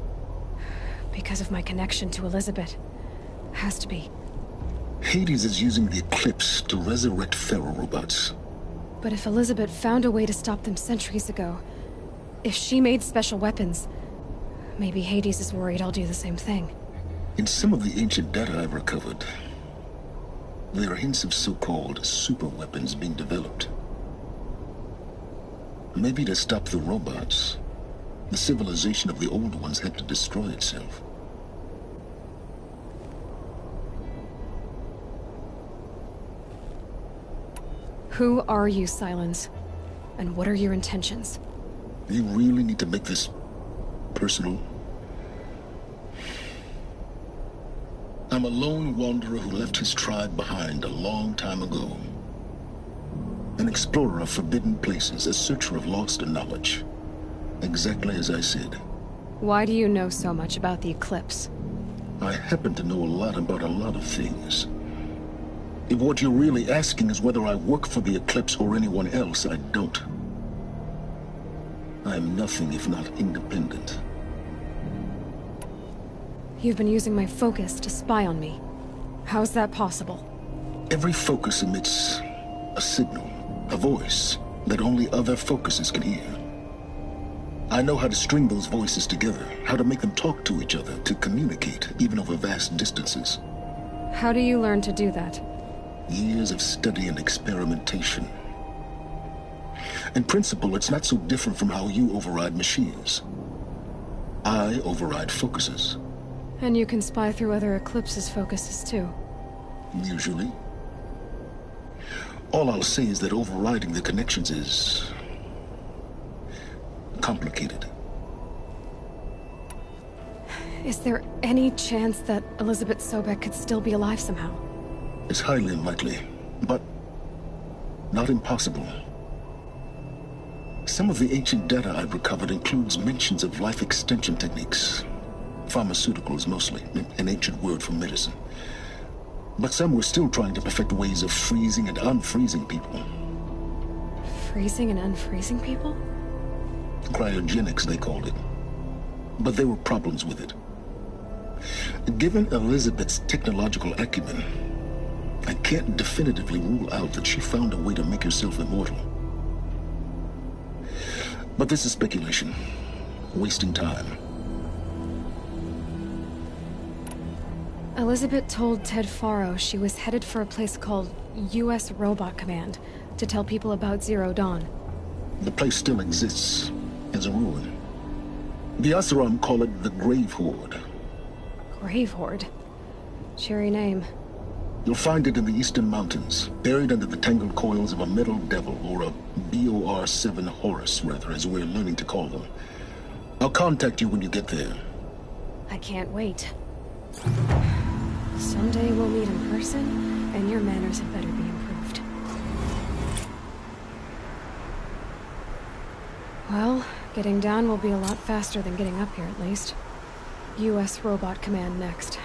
Speaker 1: Because of my connection to Elizabeth. Has to be.
Speaker 4: Hades is using the Eclipse to resurrect Faro robots.
Speaker 1: But if Elizabeth found a way to stop them centuries ago, if she made special weapons, maybe Hades is worried I'll do the same thing.
Speaker 4: In some of the ancient data I've recovered, there are hints of so-called super weapons being developed. Maybe to stop the robots, the civilization of the Old Ones had to destroy itself.
Speaker 1: Who are you, Silence? And what are your intentions?
Speaker 4: You really need to make this personal? I'm a lone wanderer who left his tribe behind a long time ago. An explorer of forbidden places, a searcher of lost knowledge. Exactly as I said.
Speaker 1: Why do you know so much about the Eclipse?
Speaker 4: I happen to know a lot about a lot of things. If what you're really asking is whether I work for the Eclipse or anyone else, I don't. I'm nothing if not independent.
Speaker 1: You've been using my focus to spy on me. How's that possible?
Speaker 4: Every focus emits a signal, a voice, that only other focuses can hear. I know how to string those voices together, how to make them talk to each other, to communicate, even over vast distances.
Speaker 1: How do you learn to do that?
Speaker 4: Years of study and experimentation. In principle, it's not so different from how you override machines. I override focuses.
Speaker 1: And you can spy through other Eclipse's focuses too?
Speaker 4: Usually. All I'll say is that overriding the connections is complicated.
Speaker 1: Is there any chance that Elizabeth Sobek could still be alive somehow?
Speaker 4: It's highly unlikely, but not impossible. Some of the ancient data I've recovered includes mentions of life extension techniques. Pharmaceuticals, mostly, an ancient word for medicine. But some were still trying to perfect ways of freezing and unfreezing people.
Speaker 1: Freezing and unfreezing people?
Speaker 4: Cryogenics, they called it. But there were problems with it. Given Elizabeth's technological acumen, I can't definitively rule out that she found a way to make herself immortal. But this is speculation, wasting time.
Speaker 1: Elizabeth told Ted Faro she was headed for a place called U.S. Robot Command to tell people about Zero Dawn.
Speaker 4: The place still exists as a ruin. The Oseram call it the Grave Horde.
Speaker 1: Grave Horde? Cheery name.
Speaker 4: You'll find it in the Eastern Mountains, buried under the tangled coils of a metal devil, or a BOR-7 Horus, rather, as we're learning to call them. I'll contact you when you get there.
Speaker 1: I can't wait. Someday we'll meet in person, and your manners had better be improved. Well, getting down will be a lot faster than getting up here, at least. U.S. Robot Command next.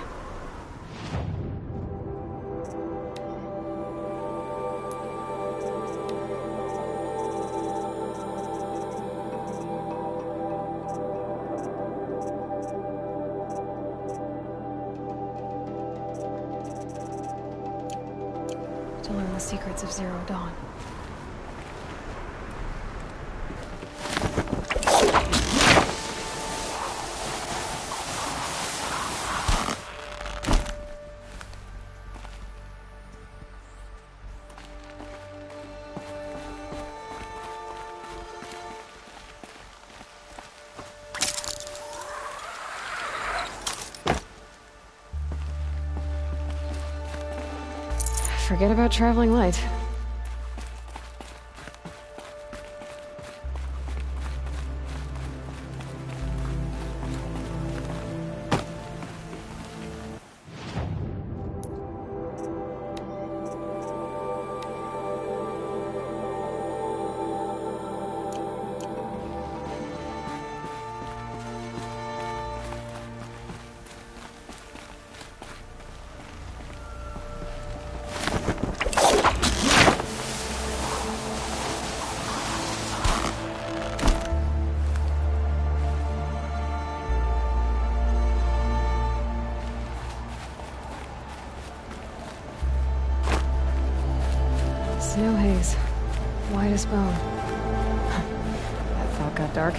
Speaker 1: To learn the secrets of Zero Dawn. Forget about traveling light. Snow haze. White as bone. That thought got dark.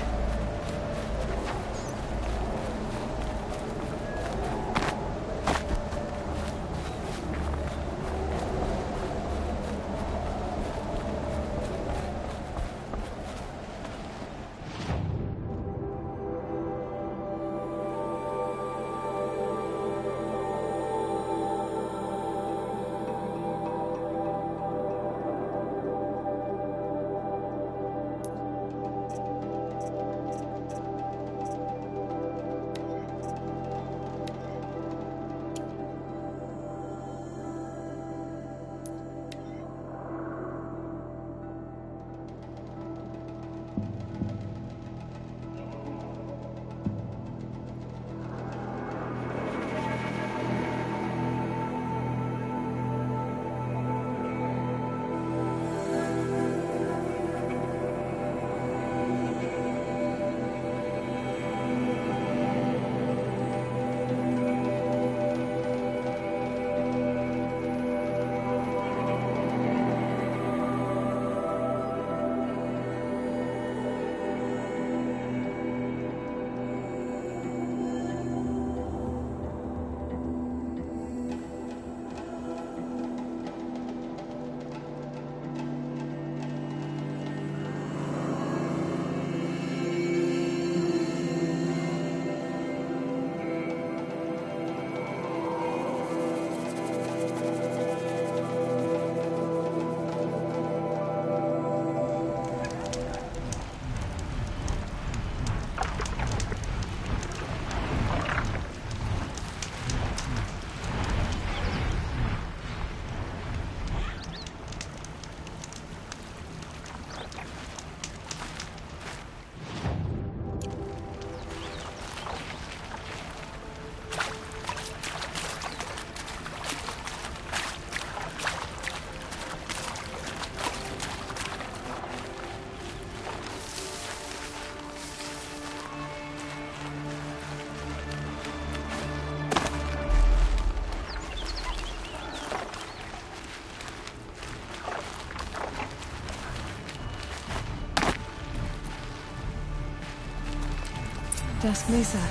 Speaker 1: Dusk Mesa.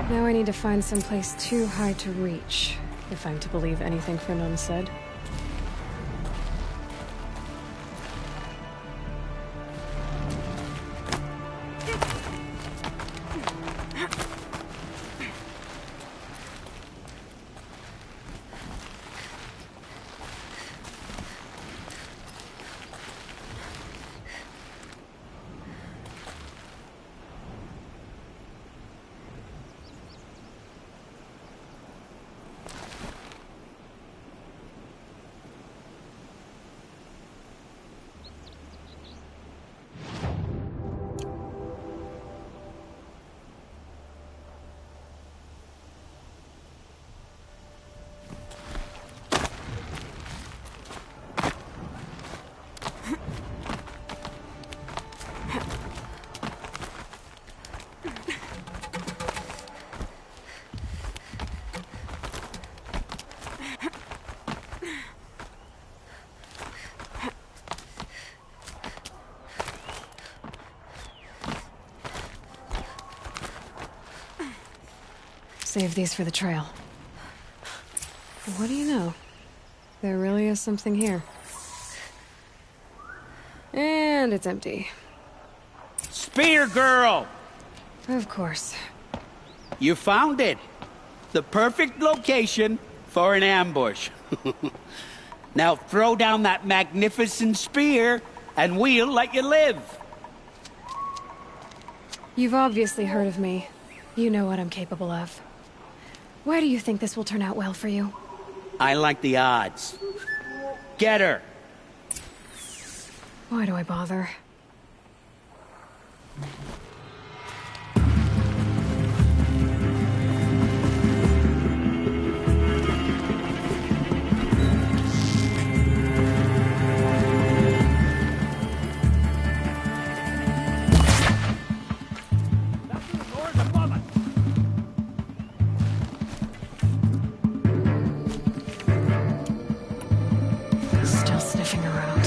Speaker 1: Now I need to find someplace too high to reach, if I'm to believe anything Fernan said. Save these for the trail. What do you know? There really is something here. And it's empty.
Speaker 12: Spear Girl!
Speaker 1: Of course.
Speaker 12: You found it. The perfect location for an ambush. Now throw down that magnificent spear, and we'll let you live.
Speaker 1: You've obviously heard of me. You know what I'm capable of. Why do you think this will turn out well for you?
Speaker 12: I like the odds. Get her!
Speaker 1: Why do I bother? Still sniffing around.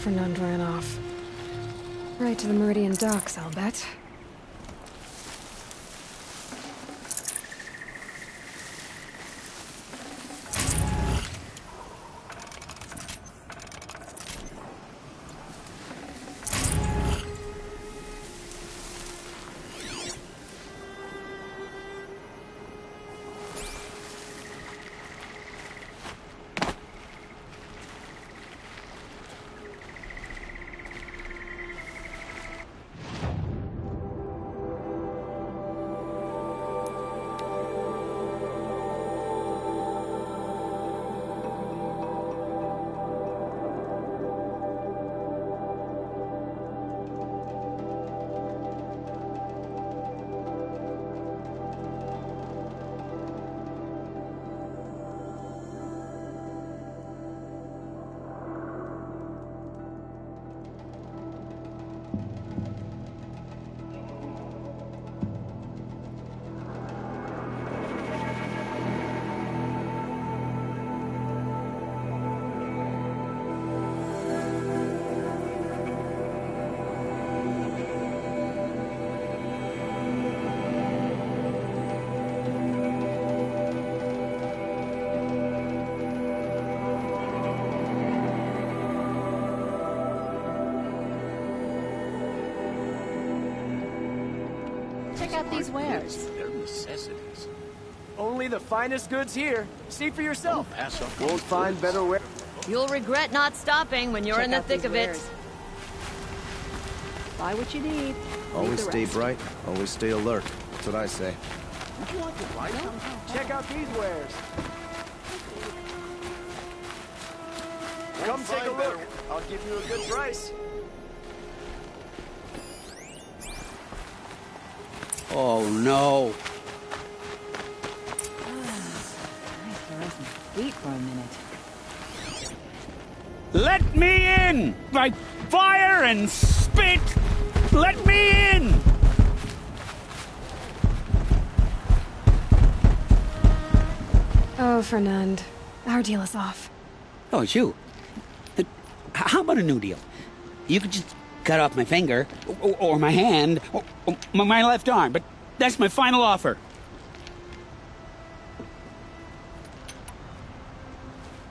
Speaker 1: Fernand ran off. Right to the Meridian docks, I'll bet.
Speaker 13: Check out these wares.
Speaker 12: They're necessities.
Speaker 3: Only the finest goods here. See for yourself.
Speaker 12: Pass up.
Speaker 3: Won't find better wear.
Speaker 13: You'll regret not stopping when you're in the thick of it. Buy what you need.
Speaker 14: Always stay bright, always stay alert. That's what I say.
Speaker 12: Would you like to buy some?
Speaker 3: Check out these wares. Come take a look. I'll give you a good price.
Speaker 12: Oh no.
Speaker 13: I rest my feet for a minute.
Speaker 12: Let me in! By fire and spit! Let me in!
Speaker 1: Oh, Fernand. Our deal is off.
Speaker 12: Oh, it's you. How about a new deal? You could just cut off my finger, or my hand, or my left arm, but that's my final offer.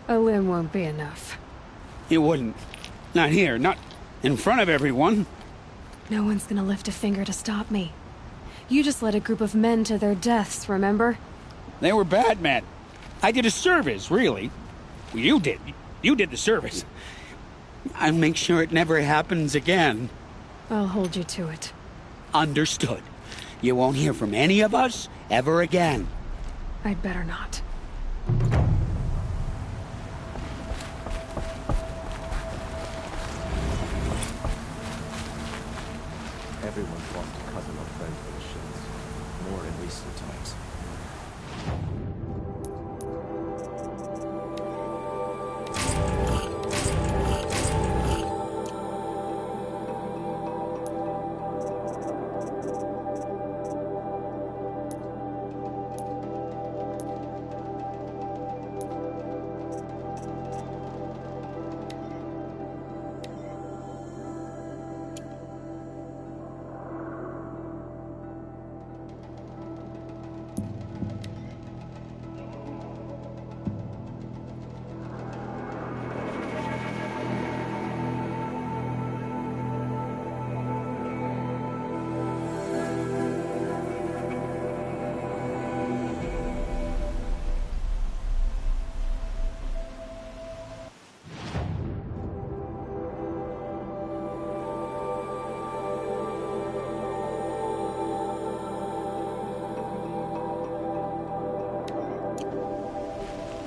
Speaker 1: A limb won't be enough.
Speaker 12: You wouldn't. Not here, not in front of everyone.
Speaker 1: No one's gonna lift a finger to stop me. You just led a group of men to their deaths, remember?
Speaker 12: They were bad men. I did a service, really. You did. You did the service. I'll make sure it never happens again.
Speaker 1: I'll hold you to it.
Speaker 12: Understood. You won't hear from any of us ever again.
Speaker 1: I'd better not.
Speaker 14: Everyone's lost a cousin or friend for the shins. More in recent times.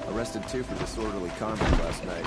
Speaker 14: Arrested 2 for disorderly conduct last night.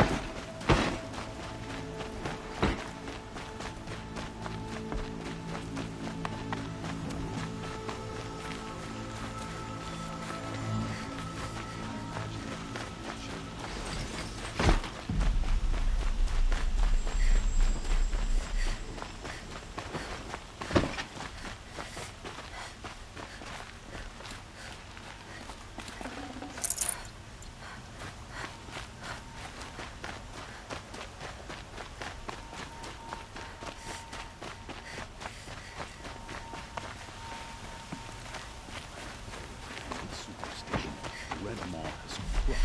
Speaker 12: Redmaw has crushed.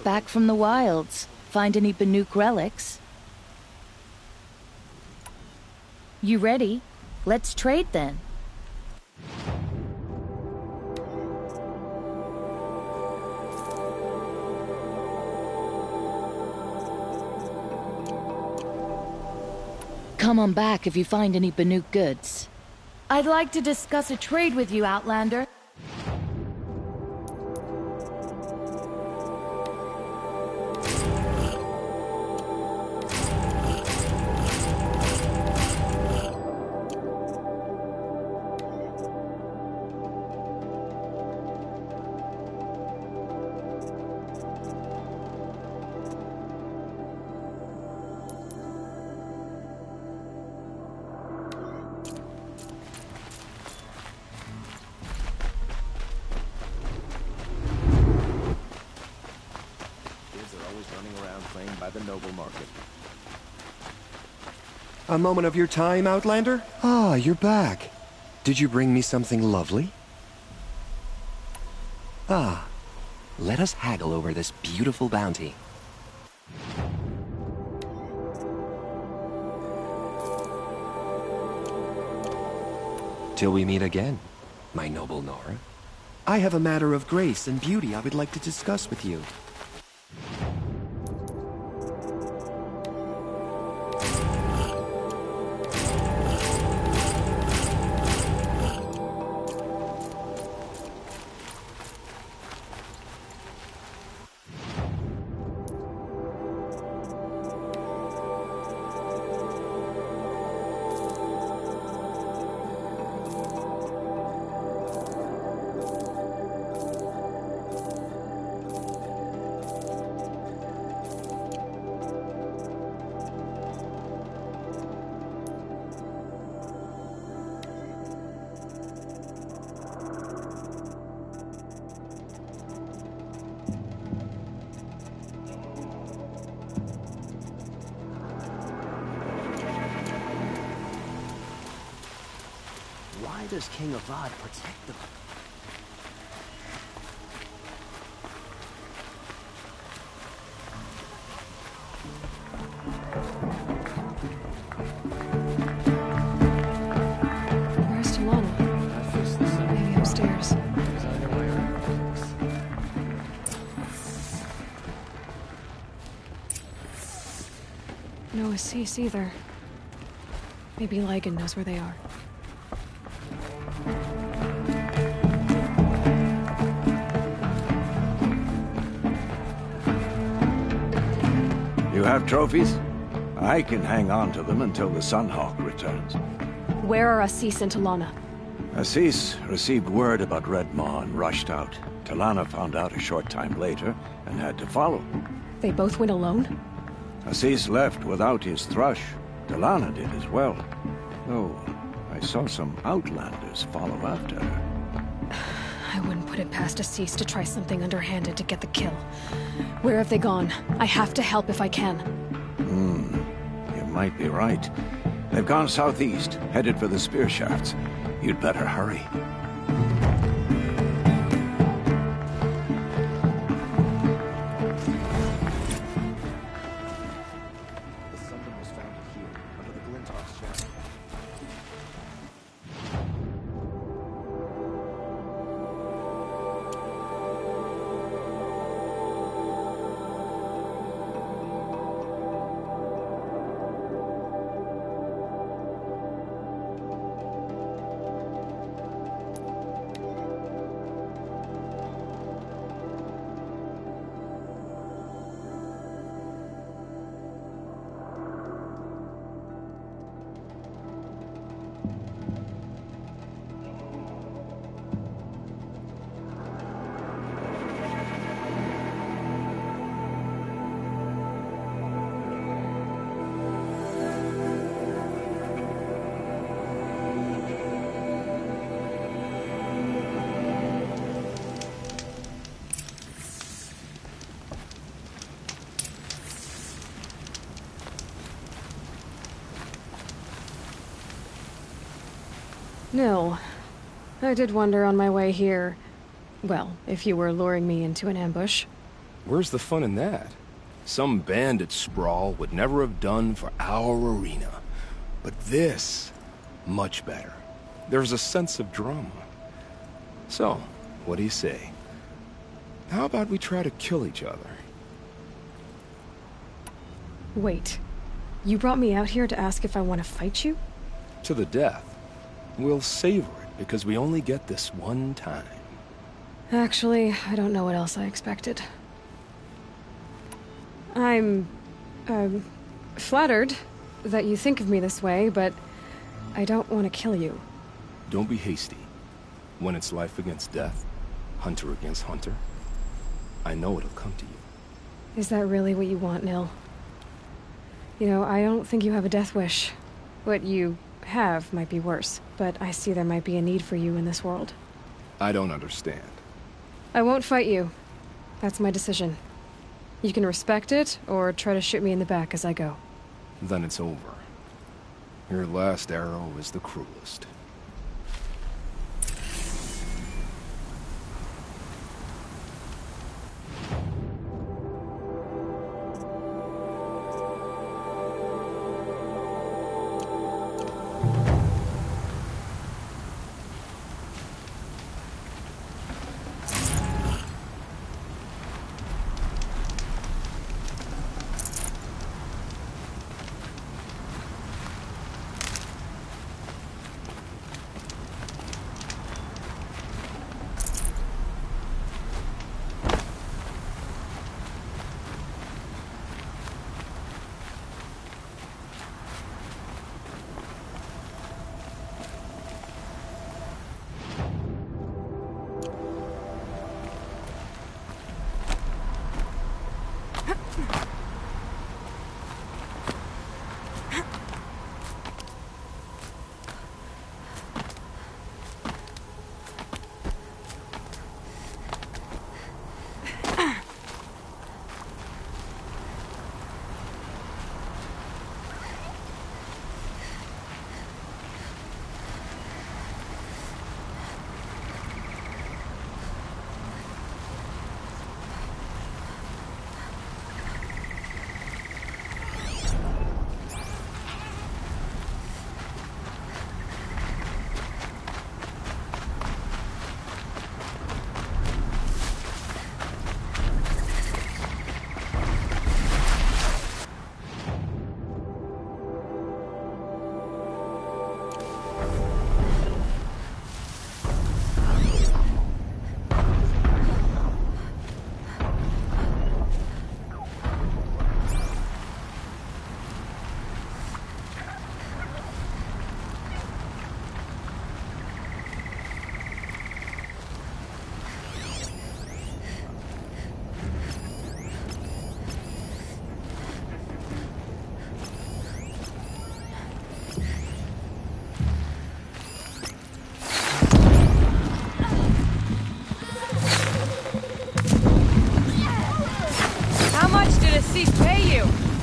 Speaker 15: Back from the wilds. Find any Banuk relics? You ready? Let's trade then. Come on back if you find any Banuk goods. I'd like to discuss a trade with you, Outlander.
Speaker 16: A moment of your time, Outlander? Ah, you're back. Did you bring me something lovely? Ah, let us haggle over this beautiful bounty. Till we meet again, my noble Nora. I have a matter of grace and beauty I would like to discuss with you.
Speaker 14: Why does King Avad protect them?
Speaker 1: Where's Talana? Maybe upstairs. No Assis either. Maybe Lygan knows where they are.
Speaker 17: You have trophies? I can hang on to them until the Sunhawk returns.
Speaker 1: Where are Assis and Talana?
Speaker 17: Assis received word about Redmaw and rushed out. Talana found out a short time later and had to follow.
Speaker 1: They both went alone?
Speaker 17: Assis left without his thrush. Talana did as well. Though I saw some outlanders follow after her.
Speaker 1: I wouldn't put it past Assis to try something underhanded to get the kill. Where have they gone? I have to help if I can.
Speaker 17: You might be right. They've gone southeast, headed for the spear shafts. You'd better hurry.
Speaker 1: Nil. I did wonder on my way here. Well, if you were luring me into an ambush.
Speaker 14: Where's the fun in that? Some bandit sprawl would never have done for our arena. But this, much better. There's a sense of drama. So, what do you say? How about we try to kill each other?
Speaker 1: Wait. You brought me out here to ask if I want to fight you?
Speaker 14: To the death. We'll savor it because we only get this one time.
Speaker 1: Actually, I don't know what else I expected. I'm, flattered that you think of me this way, but I don't want to kill you.
Speaker 14: Don't be hasty. When it's life against death, hunter against hunter, I know it'll come to you.
Speaker 1: Is that really what you want, Nil? You know, I don't think you have a death wish. What you have might be worse, but I see there might be a need for you in this world.
Speaker 14: I don't understand.
Speaker 1: I won't fight you. That's my decision. You can respect it, or try to shoot me in the back as I go.
Speaker 14: Then it's over. Your last arrow is the cruelest.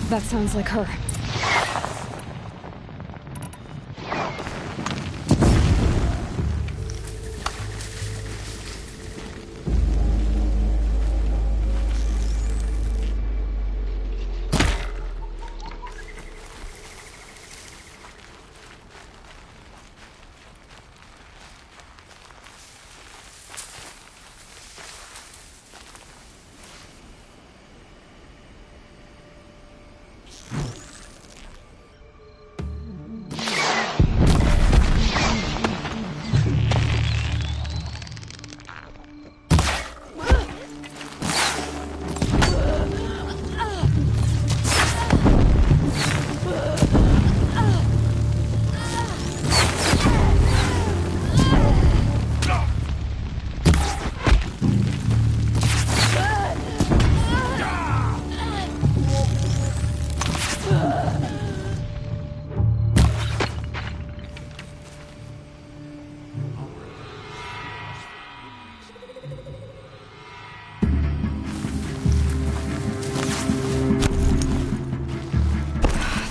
Speaker 1: That sounds like her.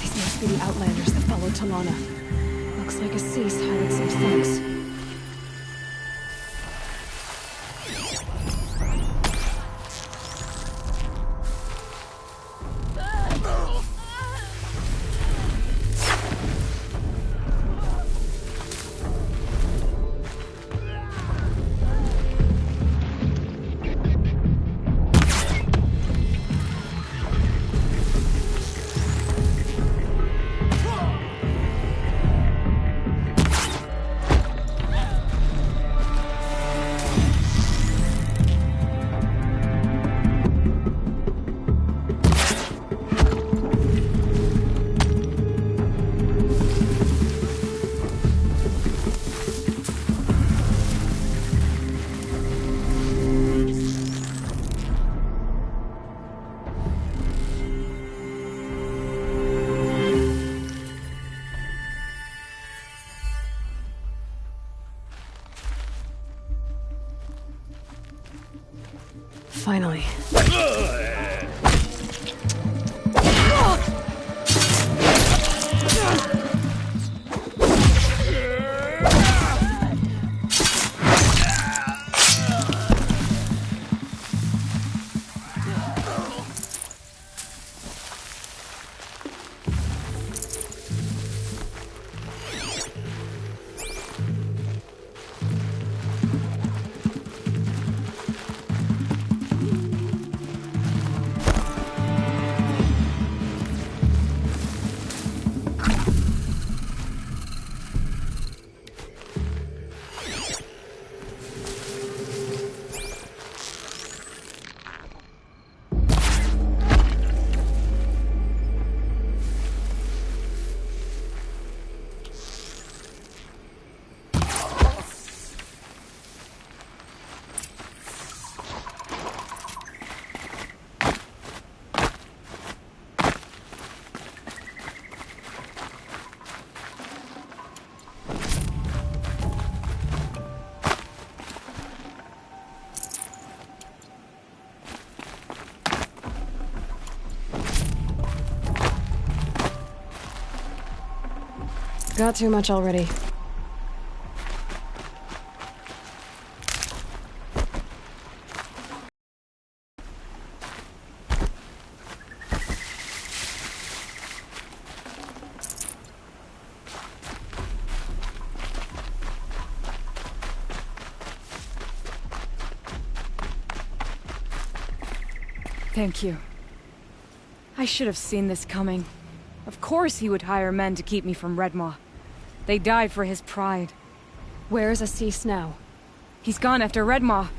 Speaker 1: These must be the Outlanders that followed Talana. Looks like a cease hiding some things. Finally. Got too much already.
Speaker 18: Thank you. I should have seen this coming. Of course he would hire men to keep me from Redmaw. They died for his pride.
Speaker 1: Where's Assis now?
Speaker 18: He's gone after Redmaw.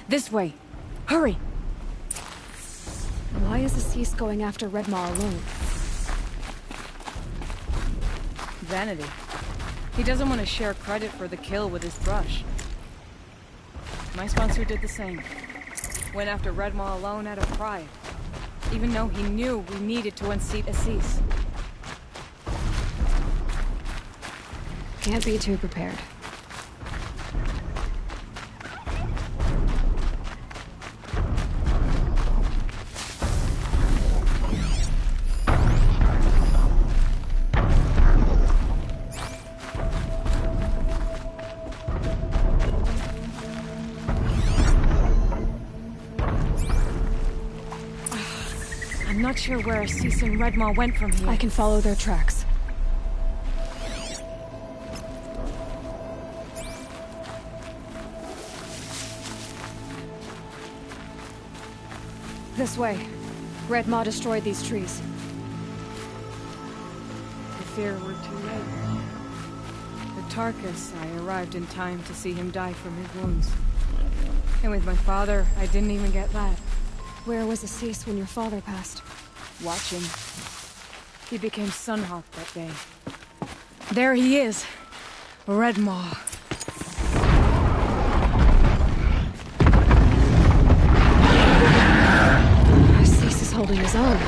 Speaker 18: This way. Hurry!
Speaker 1: Why is Assis going after Redmaw alone?
Speaker 18: Vanity. He doesn't want to share credit for the kill with his brush. My sponsor did the same. Went after Redmaw alone out of pride. Even though he knew we needed to unseat Assis.
Speaker 1: Can't be too prepared.
Speaker 18: I'm not sure where Assis and Redmaw went from here.
Speaker 1: I can follow their tracks. This way. Redmaw destroyed these trees.
Speaker 18: I fear we're too late. At Tarkus, I arrived in time to see him die from his wounds. And with my father, I didn't even get that.
Speaker 1: Where was Assis when your father passed?
Speaker 18: Watching. He became Sunhawk that day. There he is. Redmaw.
Speaker 1: Assis is holding his own.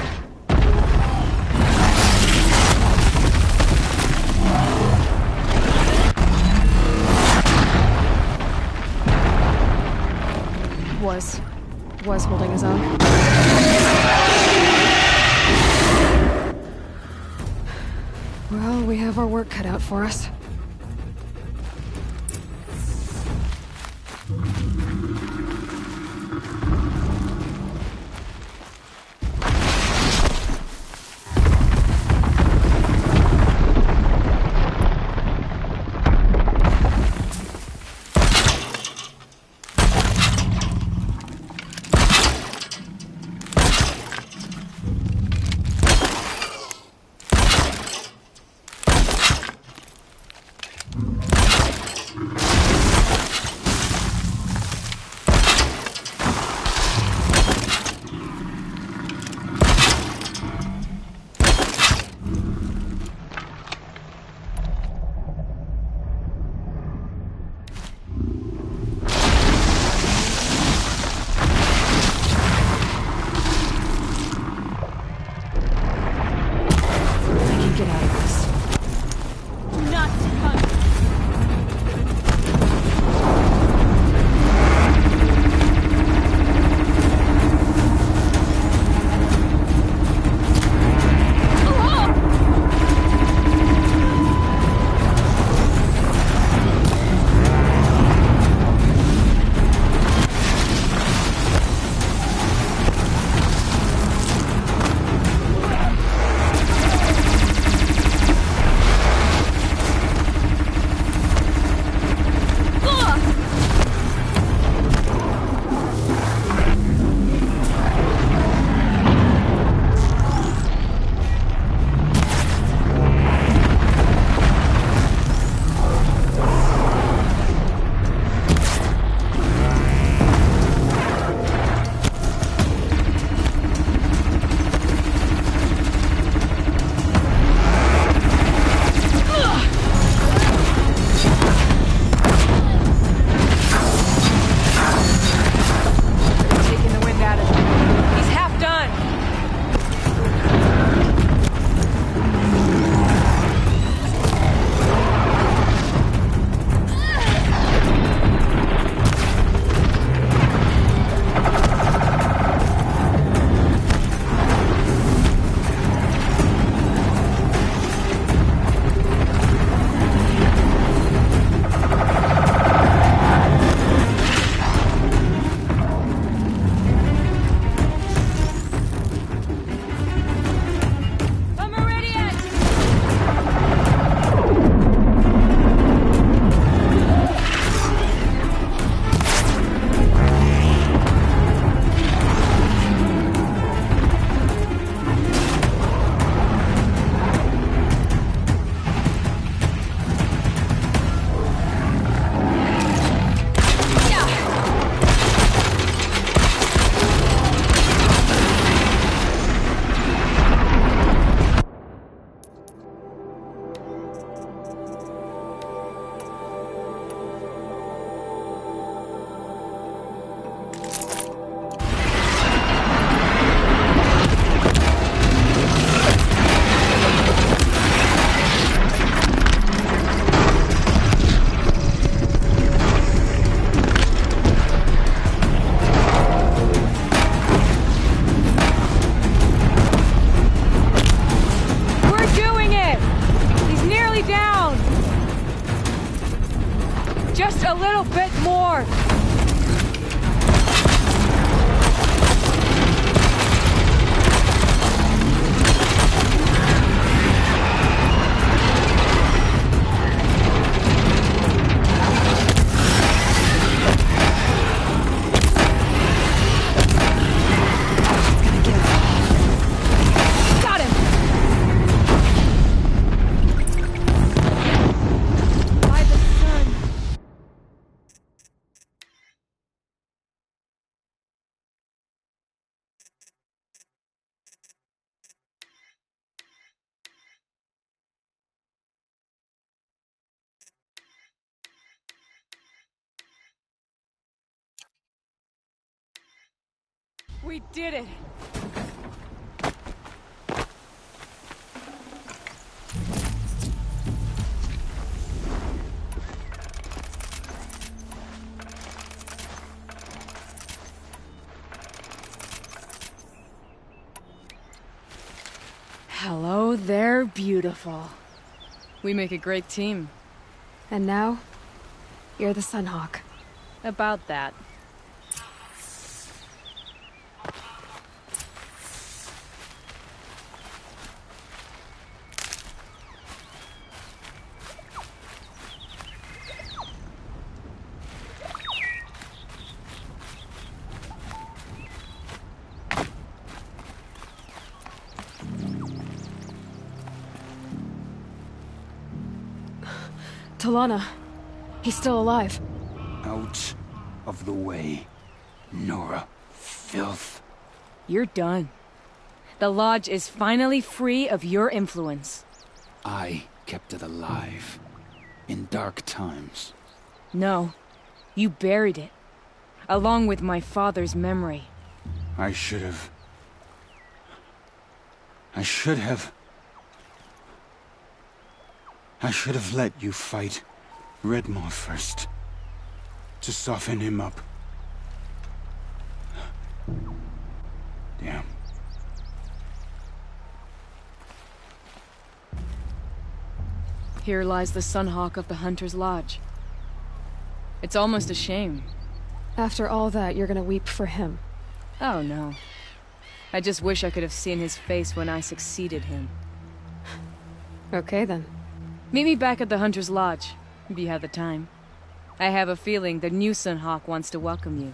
Speaker 1: Was holding his own. Well, we have our work cut out for us.
Speaker 18: Just a little bit more! We did it! Hello there, beautiful. We make a great team.
Speaker 1: And now, you're the Sunhawk.
Speaker 18: About that.
Speaker 1: T'Lana, he's still alive.
Speaker 19: Out of the way, Nora. Filth.
Speaker 18: You're done. The Lodge is finally free of your influence.
Speaker 19: I kept it alive. In dark times.
Speaker 18: No. You buried it. Along with my father's memory.
Speaker 19: I should have... I should have let you fight Redmaw first. To soften him up. Damn.
Speaker 18: Here lies the Sunhawk of the Hunter's Lodge. It's almost a shame.
Speaker 1: After all that, you're gonna weep for him.
Speaker 18: Oh no. I just wish I could have seen his face when I succeeded him.
Speaker 1: Okay then.
Speaker 18: Meet me back at the Hunter's Lodge, if you have the time. I have a feeling the new Sunhawk wants to welcome you.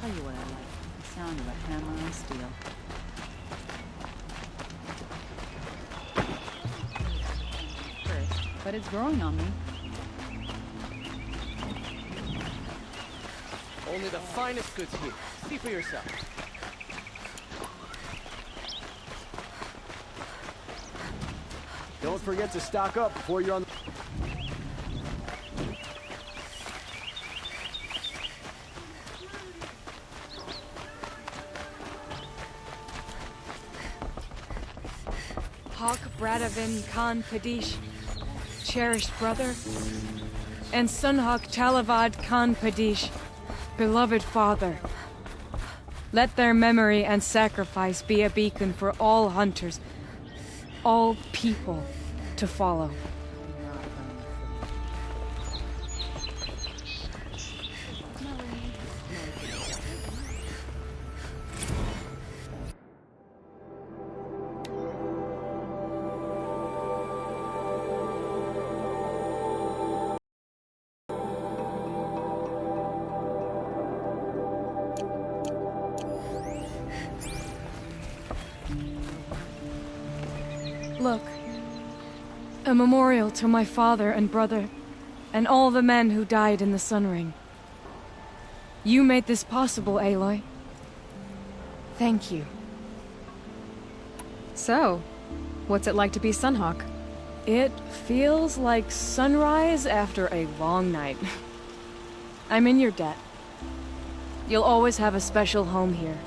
Speaker 13: Tell you what I like. The sound of a hammer on steel. First, but it's growing on me.
Speaker 3: Only the finest goods here. See for yourself. Don't forget to stock up before you're on the...
Speaker 18: Bradavin Khan Padish, cherished brother, and Sunhawk Talavad Khan Padish, beloved father. Let their memory and sacrifice be a beacon for all hunters, all people to follow. Look, a memorial to my father and brother, and all the men who died in the Sun Ring. You made this possible, Aloy. Thank you.
Speaker 1: So, what's it like to be Sunhawk?
Speaker 18: It feels like sunrise after a long night. I'm in your debt. You'll always have a special home here,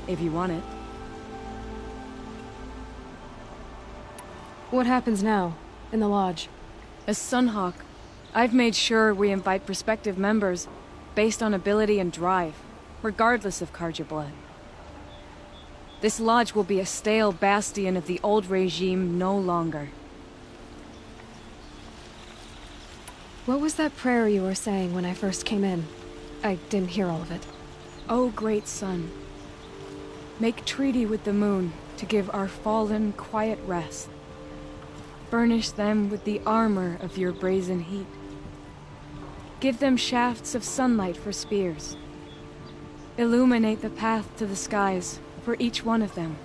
Speaker 18: if you want it.
Speaker 1: What happens now, in the lodge?
Speaker 18: As Sunhawk, I've made sure we invite prospective members based on ability and drive, regardless of Carja blood. This lodge will be a stale bastion of the old regime no longer.
Speaker 1: What was that prayer you were saying when I first came in? I didn't hear all of it.
Speaker 18: O great sun, make treaty with the moon to give our fallen quiet rest. Furnish them with the armor of your brazen heat. Give them shafts of sunlight for spears. Illuminate the path to the skies for each one of them.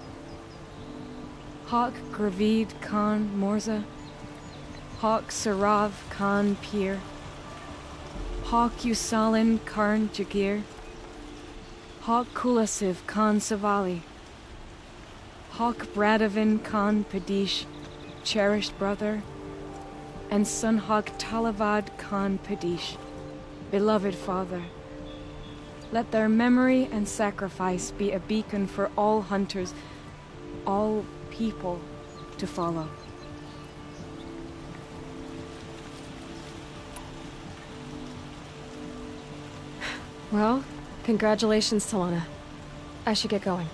Speaker 18: Hawk Gravid Khan Morza, Hawk Sarav Khan Pir, Hawk Usalin Karn Jagir, Hawk Kulasiv Khan Savali, Hawk Bradavin Khan Padish, cherished brother, and Sunhawk Talavad Khan Padish, beloved father. Let their memory and sacrifice be a beacon for all hunters, all people to follow.
Speaker 1: Well, congratulations, Talana. I should get going.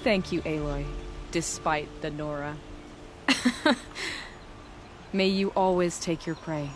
Speaker 18: Thank you, Aloy, despite the Nora. May you always take your prey.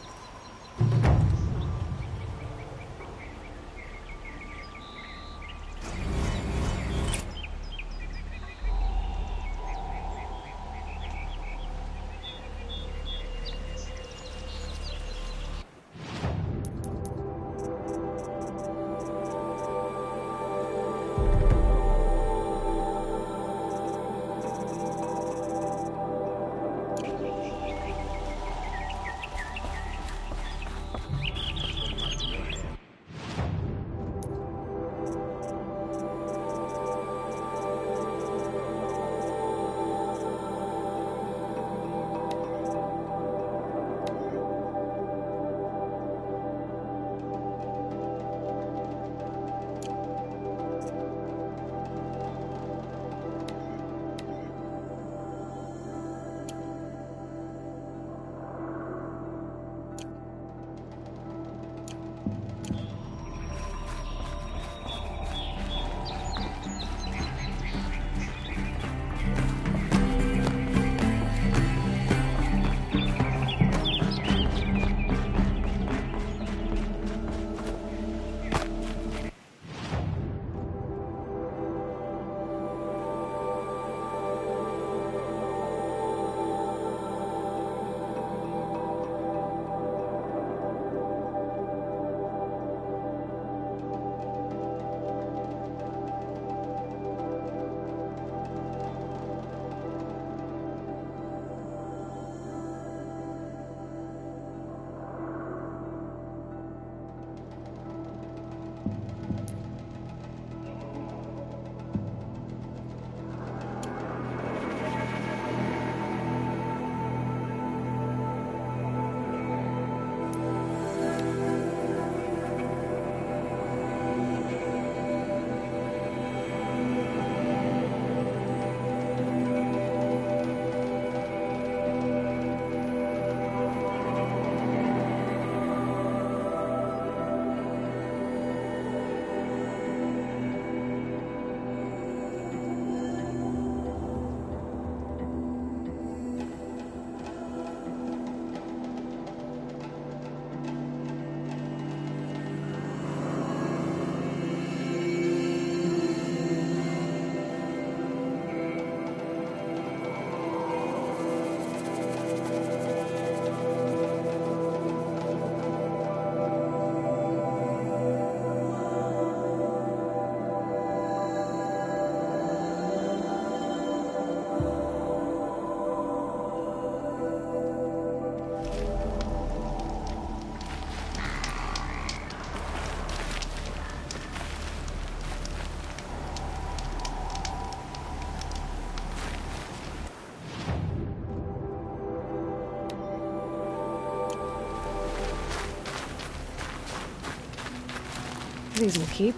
Speaker 1: these will keep.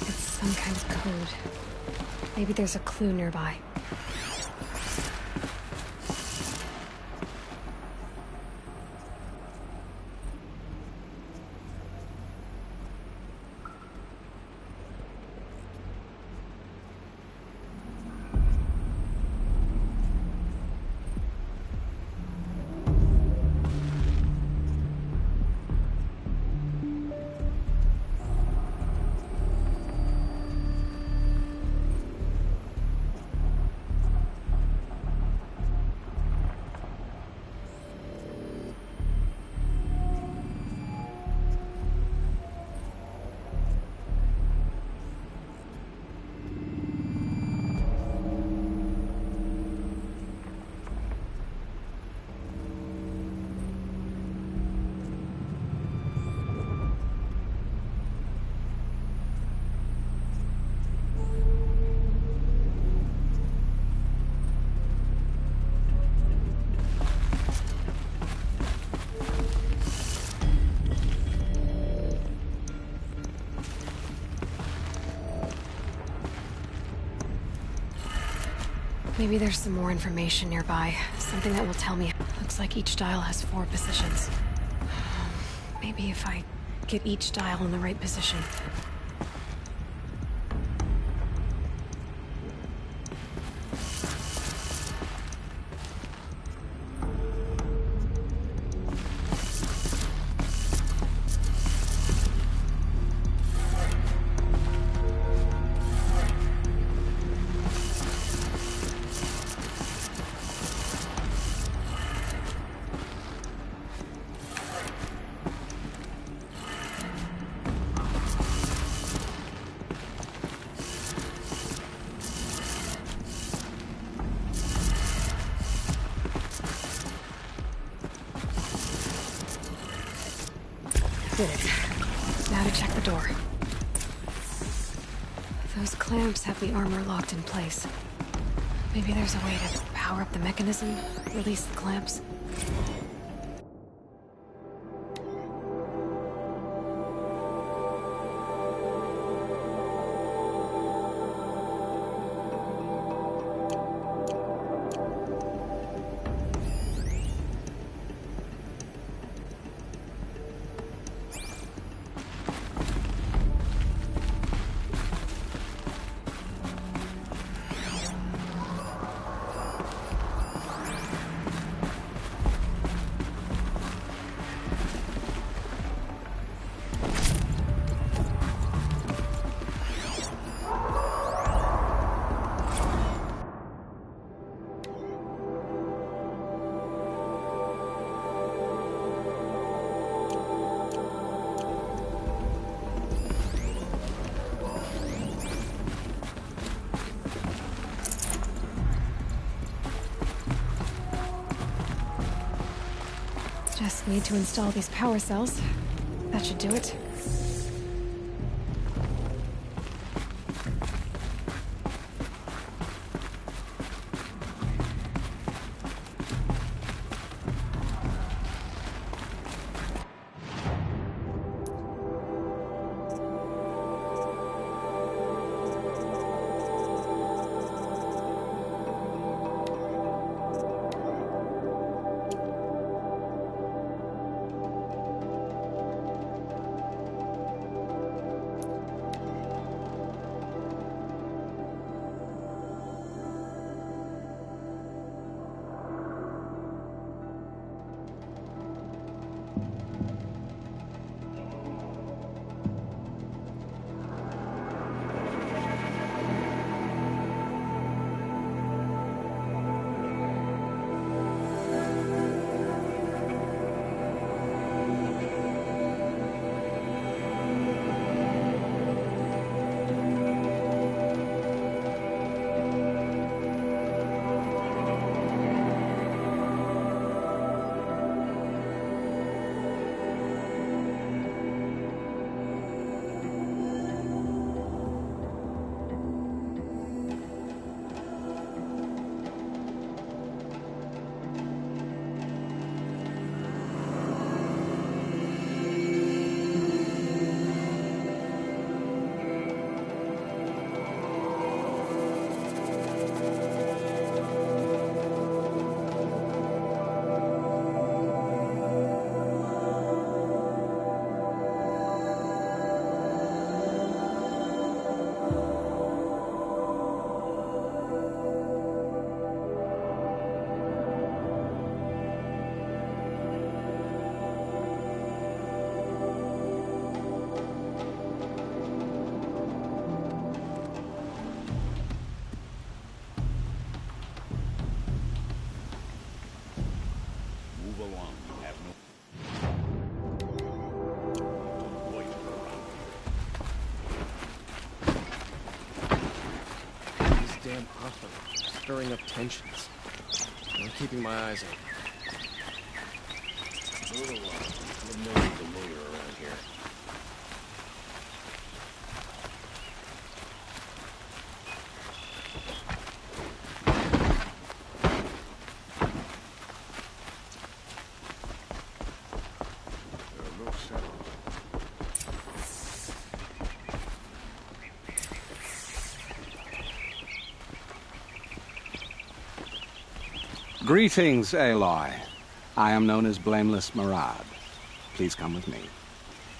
Speaker 1: It's some kind of code. Maybe there's a clue nearby. Maybe there's some more information nearby. Something that will tell me. Looks like each dial has 4 positions. Maybe if I get each dial in the right position. Did it. Now to check the door. Those clamps have the armor locked in place. Maybe there's a way to power up the mechanism, release the clamps. Just need to install these power cells. That should do it.
Speaker 20: Damn Hoffman, stirring up tensions. I'm keeping my eyes open. Move along. I'm no need to lawyer around here. There looks settled.
Speaker 17: Greetings, Aloy. I am known as Blameless Marad. Please come with me.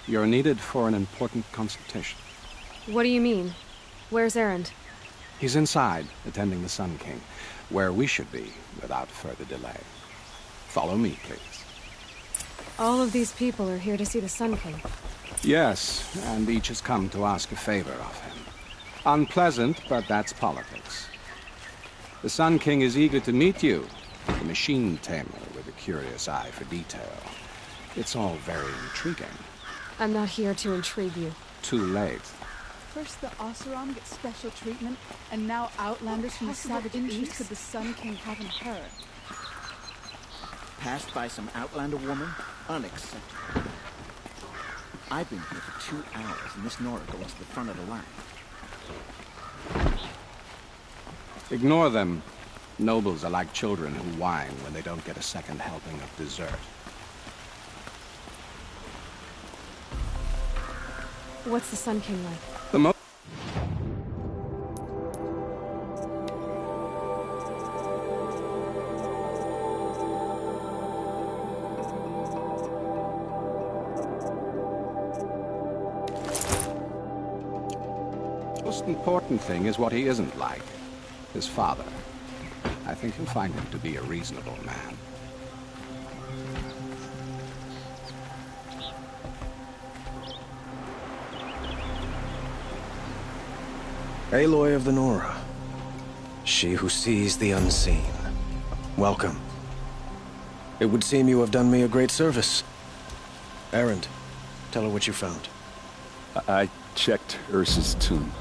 Speaker 17: You're needed for an important consultation.
Speaker 1: What do you mean? Where's Erend?
Speaker 17: He's inside, attending the Sun King, where we should be without further delay. Follow me, please.
Speaker 1: All of these people are here to see the Sun King.
Speaker 17: Yes, and each has come to ask a favor of him. Unpleasant, but that's politics. The Sun King is eager to meet you, the machine tamer with a curious eye for detail. It's all very intriguing.
Speaker 1: I'm not here to intrigue you.
Speaker 17: Too late.
Speaker 21: First the Oseram get special treatment, and now Outlanders from the savage east of the Sun King haven't heard.
Speaker 22: Passed by some Outlander woman? Unacceptable. I've been here for 2 hours, and Miss Nora goes to the front of the line.
Speaker 17: Ignore them. Nobles are like children who whine when they don't get a second helping of dessert.
Speaker 1: What's the Sun King like?
Speaker 17: The most important thing is what he isn't like. His father. I think you'll find him to be a reasonable man.
Speaker 20: Aloy of the Nora. She who sees the unseen. Welcome. It would seem you have done me a great service. Erend, tell her what you found.
Speaker 14: I checked Ursa's tomb.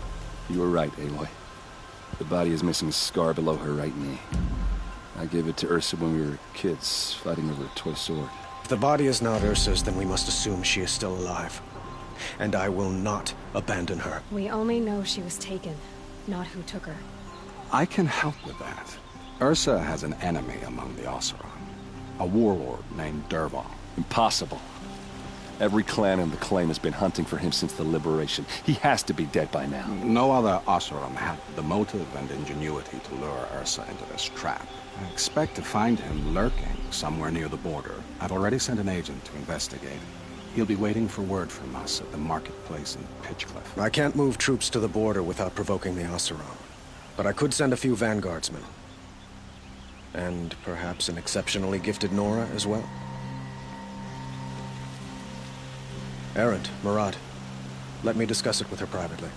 Speaker 14: You were right, Aloy. The body is missing a scar below her right knee. I gave it to Ursa when we were kids, fighting over a toy sword.
Speaker 20: the body is not Ursa's, then we must assume she is still alive. And I will not abandon her.
Speaker 1: We only know she was taken, not who took her.
Speaker 17: I can help with that. Ursa has an enemy among the Oseram. A warlord named Dervahl.
Speaker 2: Impossible. Every clan in the claim has been hunting for him since the liberation. He has to be dead by now.
Speaker 17: No other Oseram had the motive and ingenuity to lure Ursa into this trap. I expect to find him lurking somewhere near the border. I've already sent an agent to investigate. He'll be waiting for word from us at the marketplace in Pitchcliff.
Speaker 20: I can't move troops to the border without provoking the Oseram. But I could send a few vanguardsmen. And perhaps an exceptionally gifted Nora as well. Erend, Murad, let me discuss it with her privately.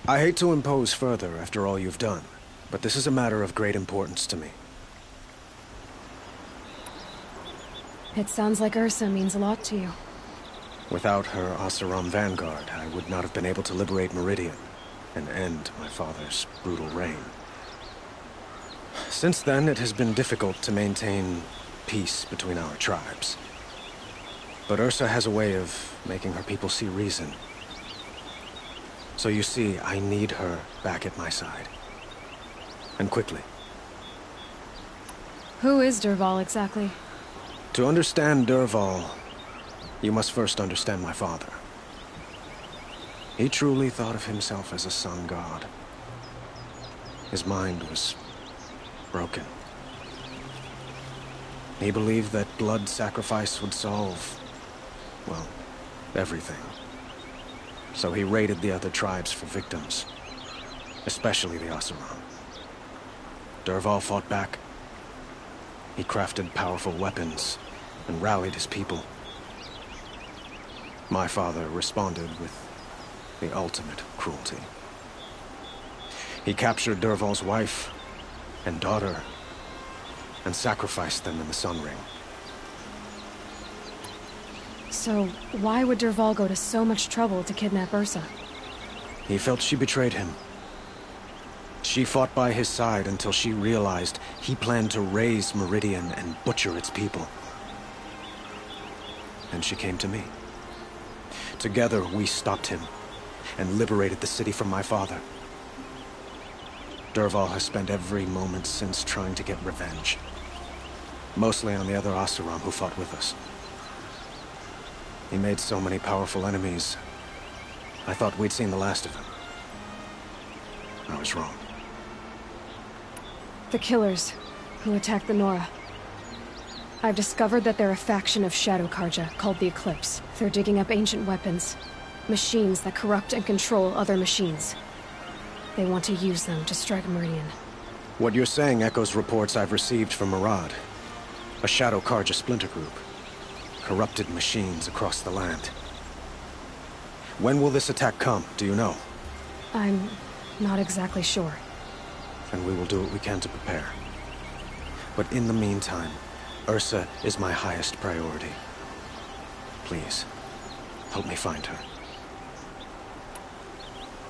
Speaker 20: I hate to impose further after all you've done, but this is a matter of great importance to me.
Speaker 1: It sounds like Ursa means a lot to you.
Speaker 20: Without her Oseram vanguard, I would not have been able to liberate Meridian and end my father's brutal reign. Since then, it has been difficult to maintain peace between our tribes. But Ursa has a way of making her people see reason. So you see, I need her back at my side. And quickly.
Speaker 1: Who is Dervahl exactly?
Speaker 20: To understand Dervahl, you must first understand my father. He truly thought of himself as a sun god. His mind was broken. He believed that blood sacrifice would solve, well, everything. So he raided the other tribes for victims, especially the Oseram. Dervahl fought back. He crafted powerful weapons and rallied his people. My father responded with the ultimate cruelty. He captured Dervahl's wife and daughter and sacrificed them in the Sun Ring.
Speaker 1: So, why would Dervahl go to so much trouble to kidnap Ursa?
Speaker 20: He felt she betrayed him. She fought by his side until she realized he planned to raise Meridian and butcher its people. And she came to me. Together, we stopped him and liberated the city from my father. Dervahl has spent every moment since trying to get revenge. Mostly on the other Oseram who fought with us. He made so many powerful enemies, I thought we'd seen the last of him. I was wrong.
Speaker 1: The Killers, who attacked the Nora. I've discovered that they're a faction of Shadow Karja, called the Eclipse. They're digging up ancient weapons. Machines that corrupt and control other machines. They want to use them to strike Meridian.
Speaker 20: What you're saying echoes reports I've received from Murad. A Shadow Karja splinter group. Corrupted machines across the land. When will this attack come, do you know?
Speaker 1: I'm not exactly sure.
Speaker 20: And we will do what we can to prepare. But in the meantime, Ursa is my highest priority. Please, help me find her.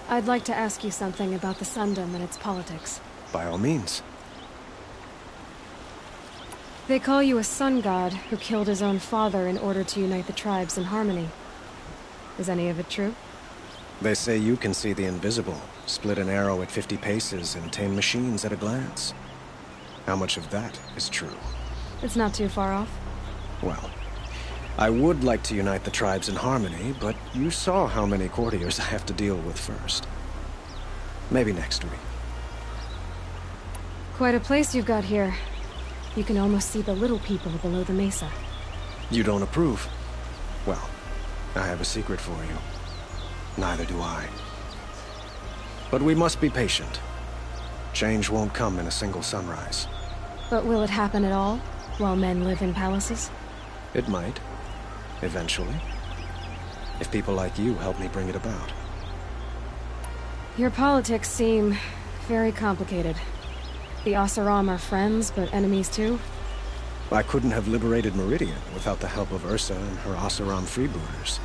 Speaker 1: I'd like to ask you something about the Sundom and its politics.
Speaker 20: By all means.
Speaker 1: They call you a sun god who killed his own father in order to unite the tribes in harmony. Is any of it true?
Speaker 20: They say you can see the invisible, split an arrow at 50 paces, and tame machines at a glance. How much of that is true?
Speaker 1: It's not too far off.
Speaker 20: Well, I would like to unite the tribes in harmony, but you saw how many courtiers I have to deal with first. Maybe next week.
Speaker 1: Quite a place you've got here. You can almost see the little people below the mesa.
Speaker 20: You don't approve? Well, I have a secret for you. Neither do I. But we must be patient. Change won't come in a single sunrise.
Speaker 1: But will it happen at all, while men live in palaces?
Speaker 20: It might. Eventually. If people like you help me bring it about.
Speaker 1: Your politics seem very complicated. The Oseram are friends, but enemies too?
Speaker 20: I couldn't have liberated Meridian without the help of Ursa and her Oseram freebooters.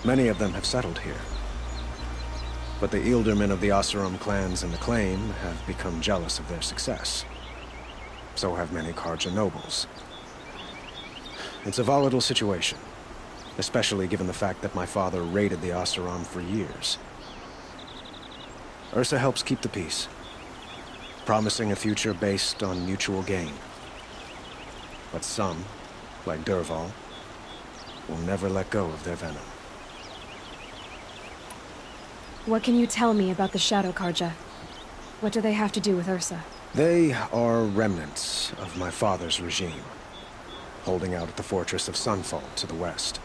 Speaker 20: Many of them have settled here. But the Ealdormen of the Oseram clans in the claim have become jealous of their success. So have many Carja nobles. It's a volatile situation, especially given the fact that my father raided the Oseram for years. Ursa helps keep the peace, promising a future based on mutual gain. But some, like Dervahl, will never let go of their venom.
Speaker 1: What can you tell me about the Shadow Carja? What do they have to do with Ursa?
Speaker 20: They are remnants of my father's regime, holding out at the fortress of Sunfall to the west.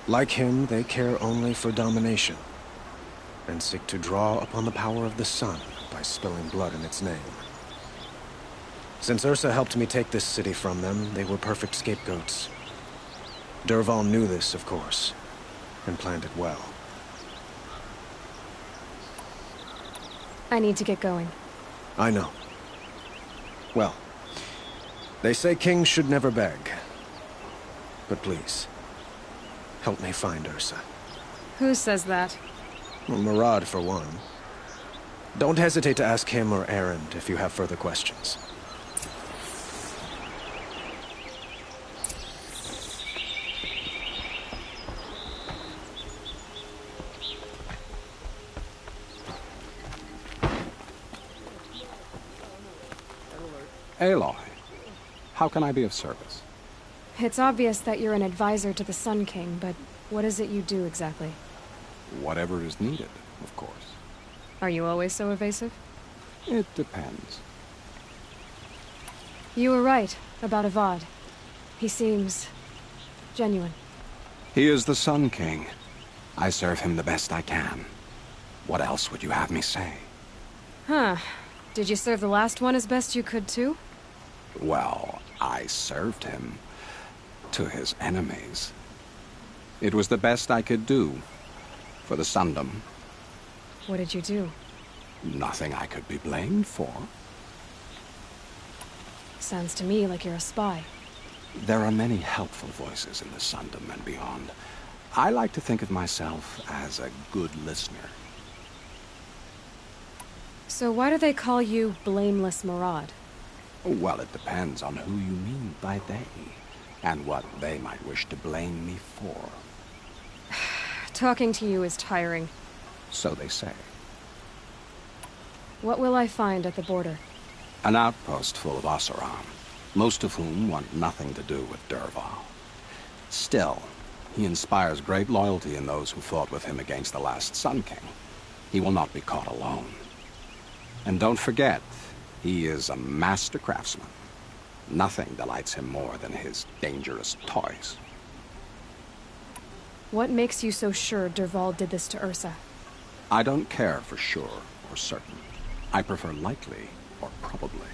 Speaker 20: Like him, they care only for domination, and seek to draw upon the power of the sun by spilling blood in its name. Since Ursa helped me take this city from them, they were perfect scapegoats. Dervahl knew this, of course, and planned it well.
Speaker 1: I need to get going.
Speaker 20: I know. Well, they say kings should never beg. But please, help me find Ursa.
Speaker 1: Who says that?
Speaker 20: Well, Murad, for one. Don't hesitate to ask him or Erend if you have further questions.
Speaker 17: Aloy, how can I be of service?
Speaker 1: It's obvious that you're an advisor to the Sun King, but what is it you do exactly?
Speaker 17: Whatever is needed, of course.
Speaker 1: Are you always so evasive?
Speaker 17: It depends.
Speaker 1: You were right about Avad. He seems genuine.
Speaker 17: He is the Sun King. I serve him the best I can. What else would you have me say?
Speaker 1: Huh. Did you serve the last one as best you could, too?
Speaker 17: Well, I served him to his enemies. It was the best I could do for the Sundom.
Speaker 1: What did you do?
Speaker 17: Nothing I could be blamed for.
Speaker 1: Sounds to me like you're a spy.
Speaker 17: There are many helpful voices in the Sundom and beyond. I like to think of myself as a good listener.
Speaker 1: So why do they call you Blameless Murad?
Speaker 17: Well, it depends on who you mean by they, and what they might wish to blame me for.
Speaker 1: Talking to you is tiring.
Speaker 17: So they say.
Speaker 1: What will I find at the border?
Speaker 17: An outpost full of Oseram, most of whom want nothing to do with Dervahl. Still, he inspires great loyalty in those who fought with him against the last Sun King. He will not be caught alone. And don't forget, he is a master craftsman. Nothing delights him more than his dangerous toys.
Speaker 1: What makes you so sure Dervahl did this to Ursa?
Speaker 17: I don't care for sure or certain. I prefer likely or probably.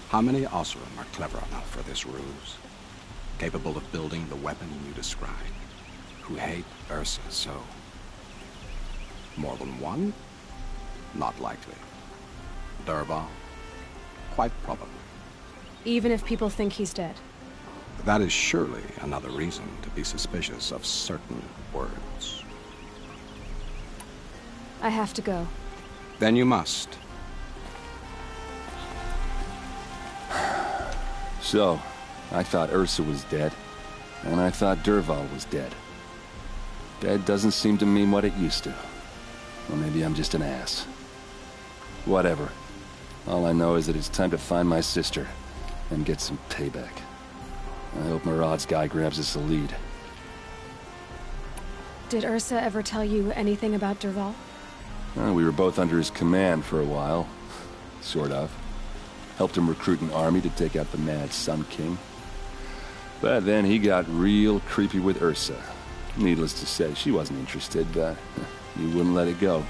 Speaker 17: How many Oseram are clever enough for this ruse? Capable of building the weapon you describe? Who hate Ursa so? More than one? Not likely. Dervahl? Quite probably.
Speaker 1: Even if people think he's dead?
Speaker 17: That is surely another reason to be suspicious of certain words.
Speaker 1: I have to go.
Speaker 17: Then you must.
Speaker 2: So, I thought Ursa was dead, and I thought Dervahl was dead. Dead doesn't seem to mean what it used to. Or maybe I'm just an ass. Whatever. All I know is that it's time to find my sister and get some payback. I hope Murad's guy grabs us a lead.
Speaker 1: Did Ursa ever tell you anything about Dervahl?
Speaker 2: Well, we were both under his command for a while. Sort of. Helped him recruit an army to take out the mad Sun King. But then he got real creepy with Ursa. Needless to say, she wasn't interested, but he wouldn't let it go.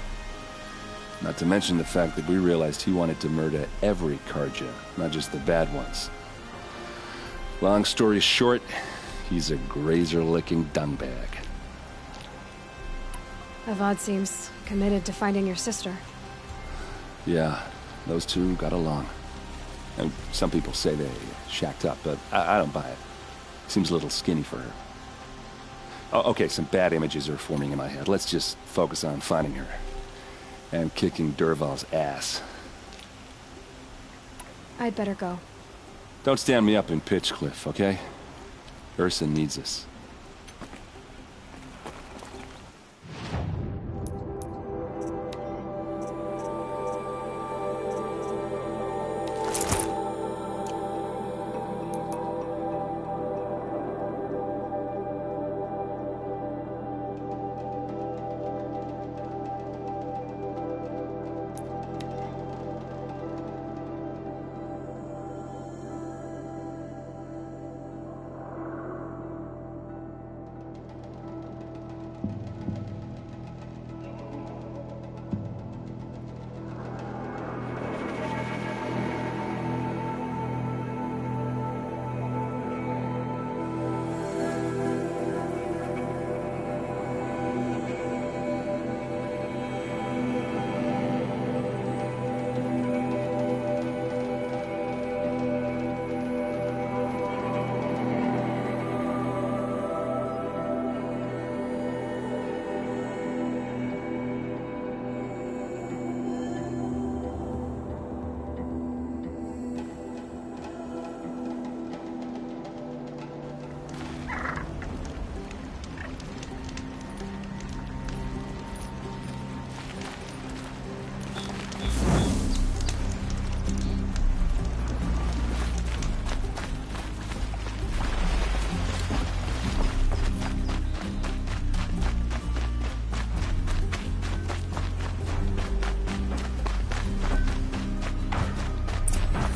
Speaker 2: Not to mention the fact that we realized he wanted to murder every Carja, not just the bad ones. Long story short, he's a grazer-licking dungbag.
Speaker 1: Avad seems committed to finding your sister.
Speaker 2: Yeah, those two got along. And some people say they shacked up, but I don't buy it. Seems a little skinny for her. Oh, okay, some bad images are forming in my head. Let's just focus on finding her. And kicking Dervahl's ass.
Speaker 1: I'd better go.
Speaker 2: Don't stand me up in Pitchcliff, okay? Ursa needs us.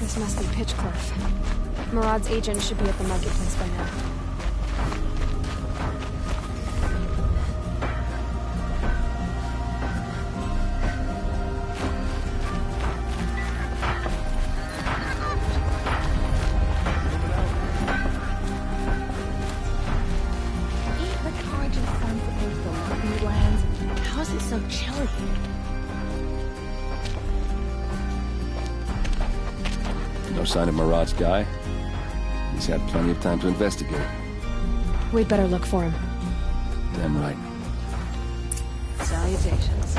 Speaker 1: This must be Pitchcliff. Murad's agent should be at the marketplace by now.
Speaker 15: How's it so chilly?
Speaker 2: No sign of Murad's guy? He's had plenty of time to investigate.
Speaker 1: We'd better look for him.
Speaker 2: Damn right.
Speaker 18: Salutations.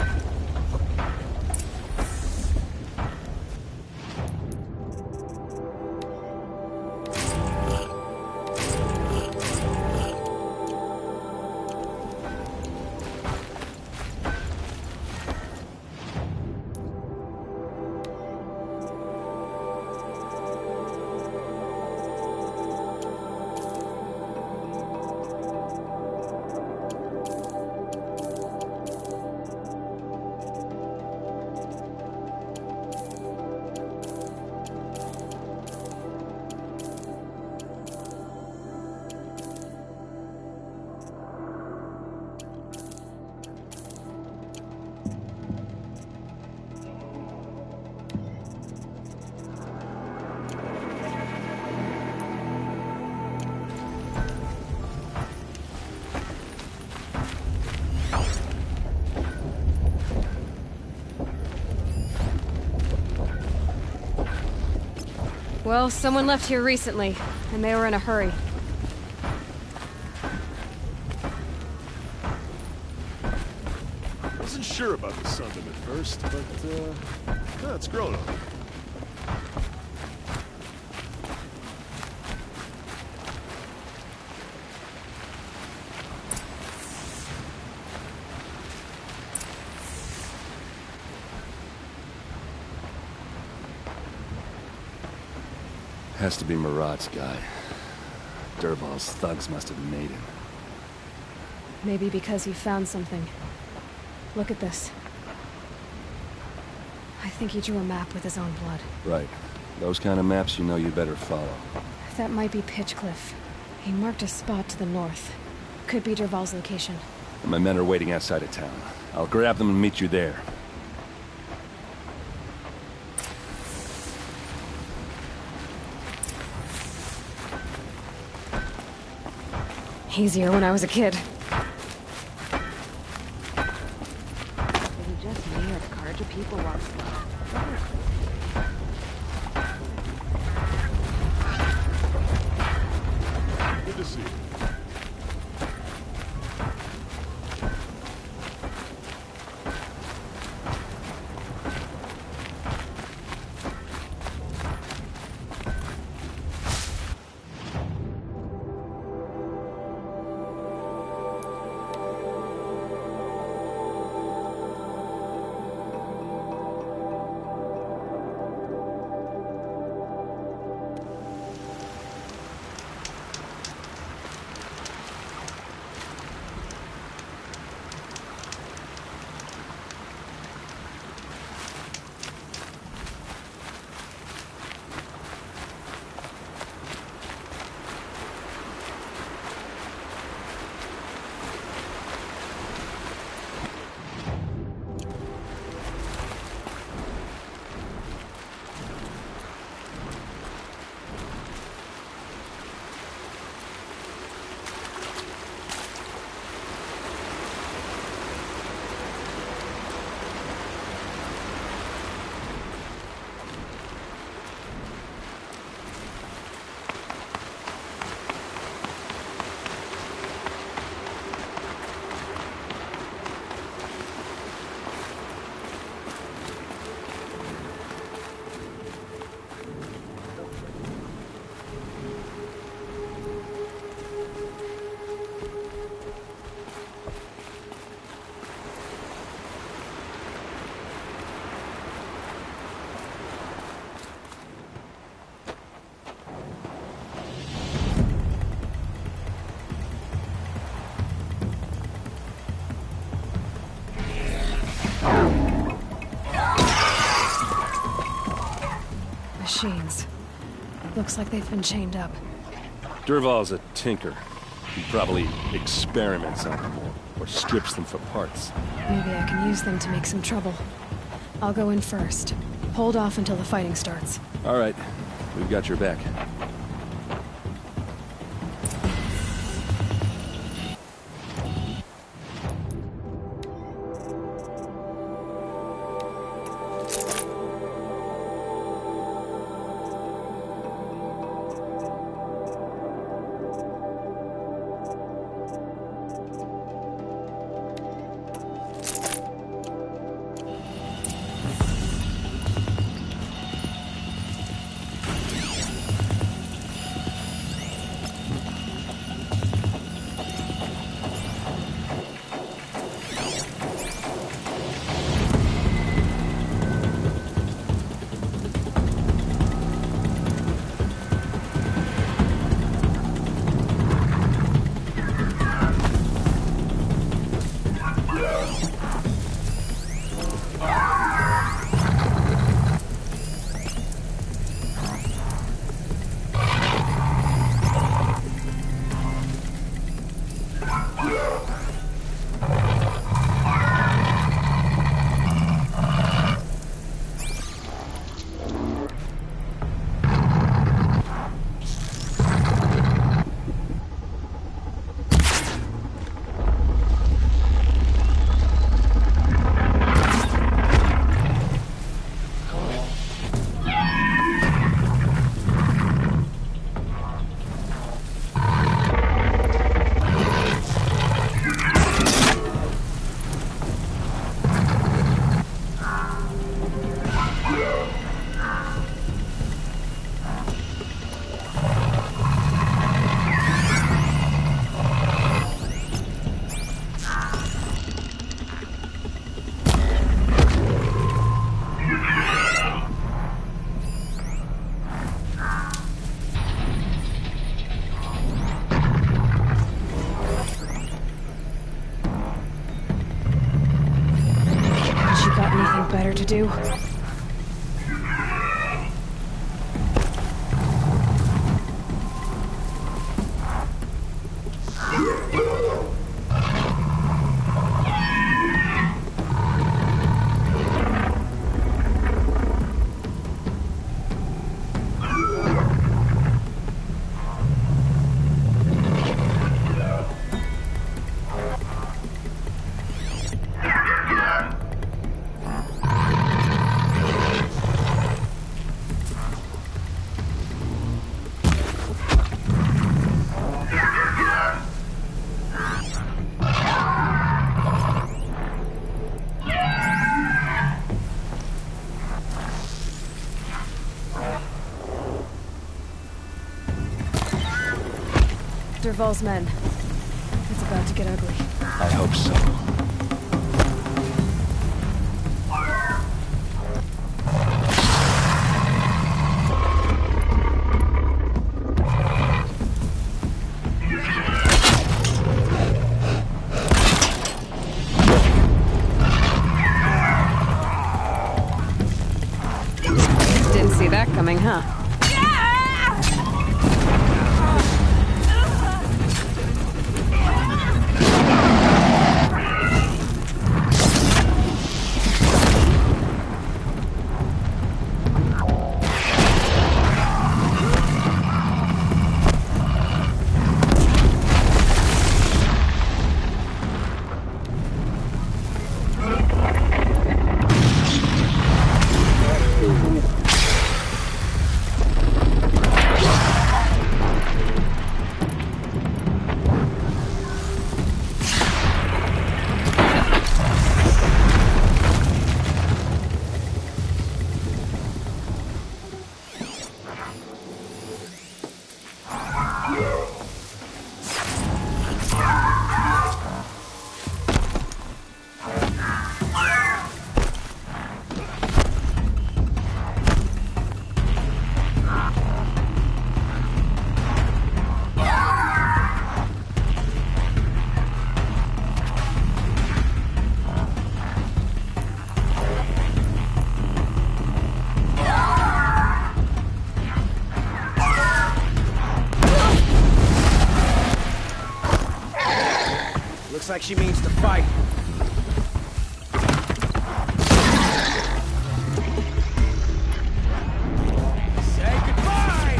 Speaker 1: Well, someone left here recently, and they were in a hurry.
Speaker 5: Wasn't sure about the Sundom at first, but, no, it's grown on me.
Speaker 2: Has to be Murad's guy. Dervahl's thugs must have made him.
Speaker 1: Maybe because he found something. Look at this. I think he drew a map with his own blood.
Speaker 2: Right. Those kind of maps you know you better follow.
Speaker 1: That might be Pitchcliff. He marked a spot to the north. Could be Dervahl's location.
Speaker 2: My men are waiting outside of town. I'll grab them and meet you there.
Speaker 1: Easier when I was a kid.
Speaker 13: Is it just me or the Carja people walk slow?
Speaker 5: Good to see you.
Speaker 1: machines. Looks like they've been chained up.
Speaker 2: Dervahl's a tinker. He probably experiments on them or strips them for parts.
Speaker 1: Maybe I can use them to make some trouble. I'll go in first. Hold off until the fighting starts.
Speaker 2: All right. We've got your back.
Speaker 1: Better to do. Dervahl's men. It's about to get ugly.
Speaker 2: I hope so.
Speaker 1: Didn't see that coming, huh?
Speaker 20: like she means to fight.
Speaker 12: Say goodbye!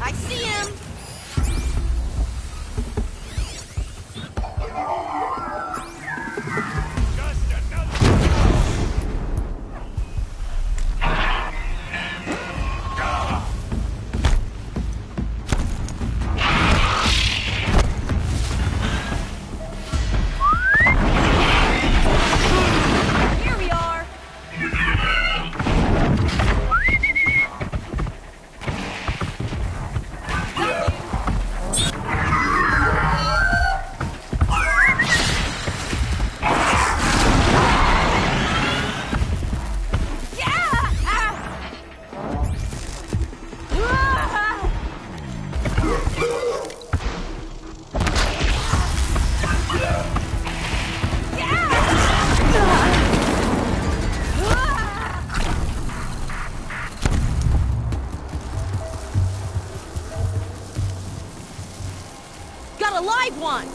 Speaker 6: I see him! Here we are! Got a live one!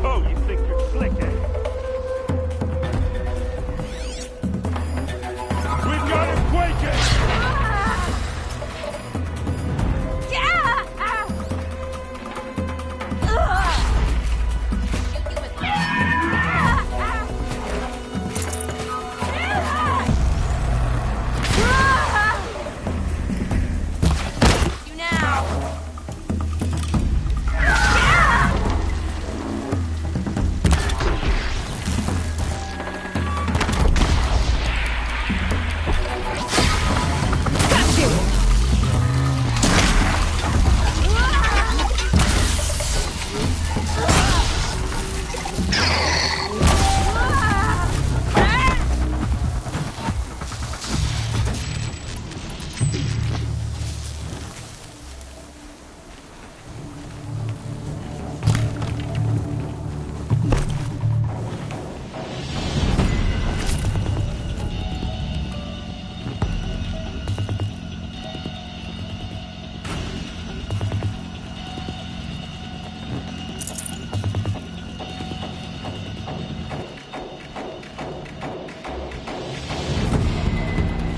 Speaker 5: Oh, you think you're slick, eh? We've got him quaking!
Speaker 6: You now!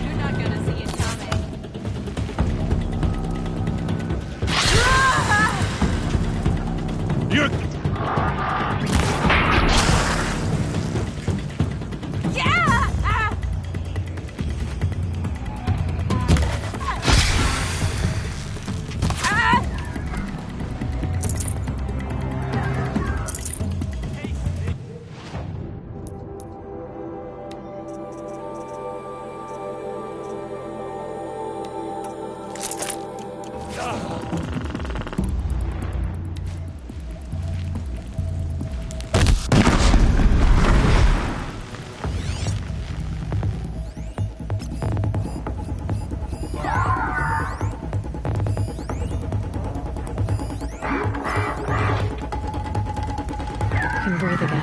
Speaker 6: You're not gonna see it coming.
Speaker 5: You're...
Speaker 1: Can breathe again.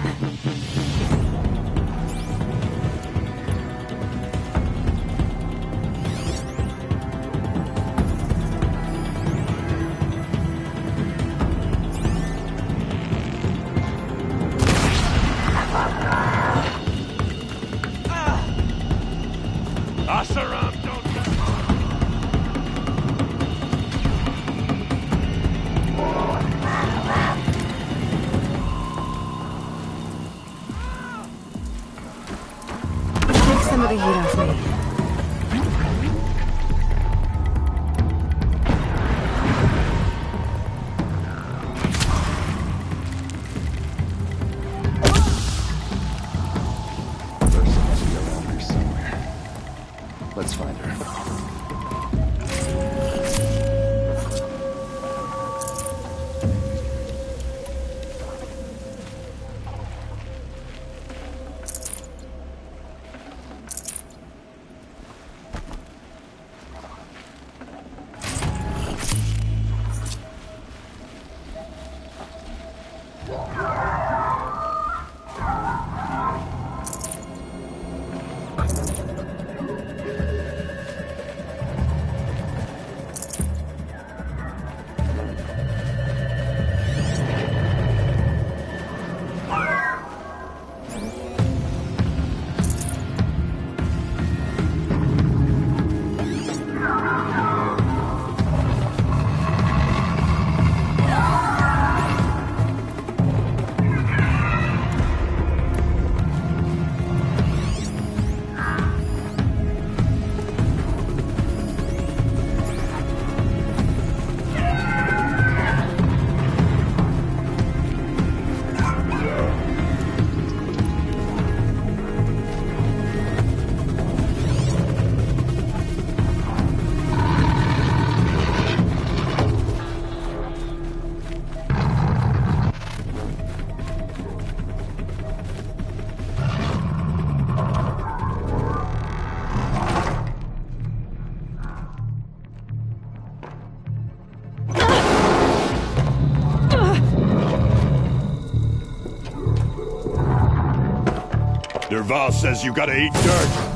Speaker 5: Derval says you gotta eat dirt.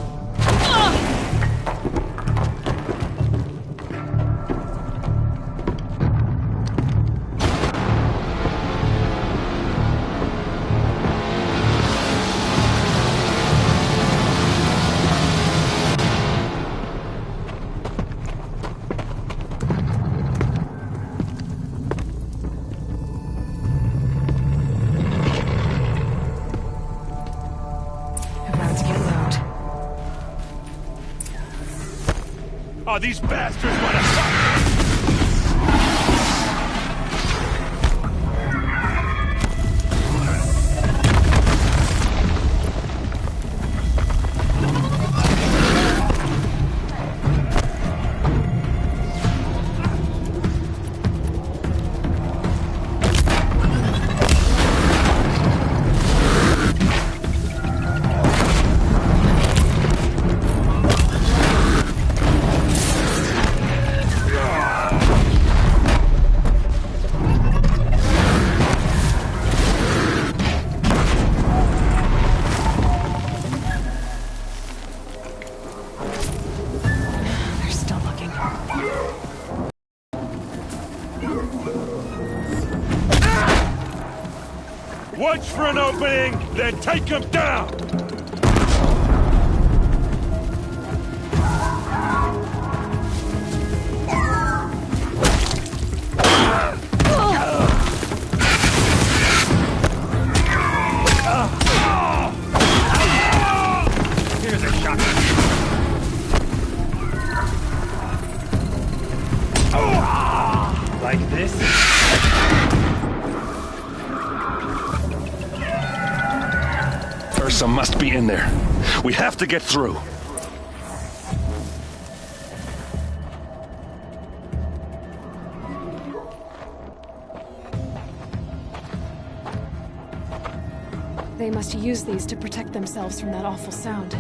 Speaker 5: Oh, these bastards want to suck! Watch for an opening, then take him down! Here's a shot. Like this?
Speaker 2: Ursa must be in there. We have to get through.
Speaker 1: They must use these to protect themselves from that awful sound.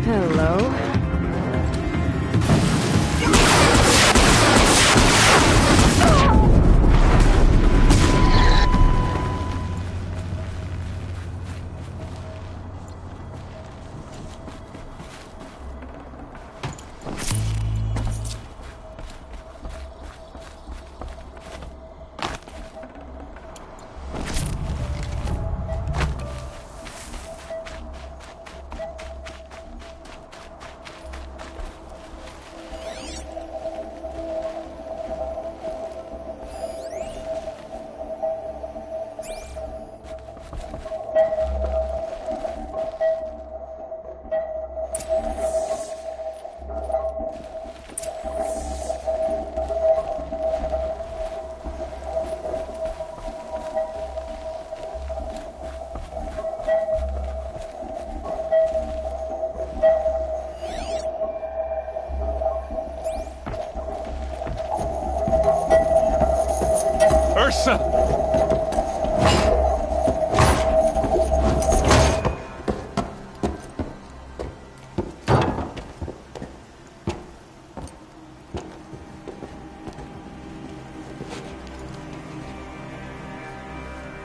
Speaker 1: Hello?
Speaker 2: Ursa!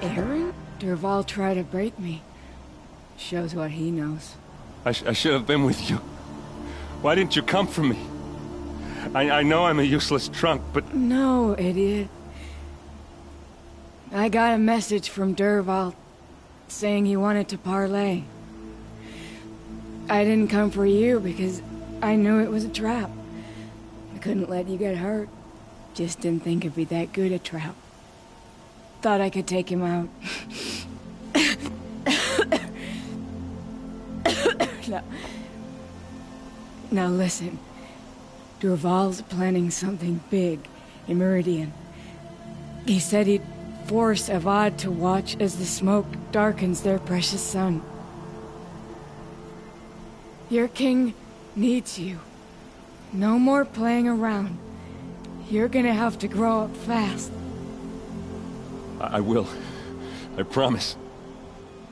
Speaker 18: Aaron? Derval tried to break me. Shows what he knows.
Speaker 2: I should have been with you. Why didn't you come for me? I know I'm a useless trunk, but...
Speaker 18: No, idiot. I got a message from Derval saying he wanted to parlay. I didn't come for you because I knew it was a trap. I couldn't let you get hurt. Just didn't think it'd be that good a trap. Thought I could take him out. Now listen. Derval's planning something big in Meridian. He said he'd force Avad to watch as the smoke darkens their precious sun. Your king needs you. No more playing around. You're gonna have to grow up fast.
Speaker 2: I will. I promise.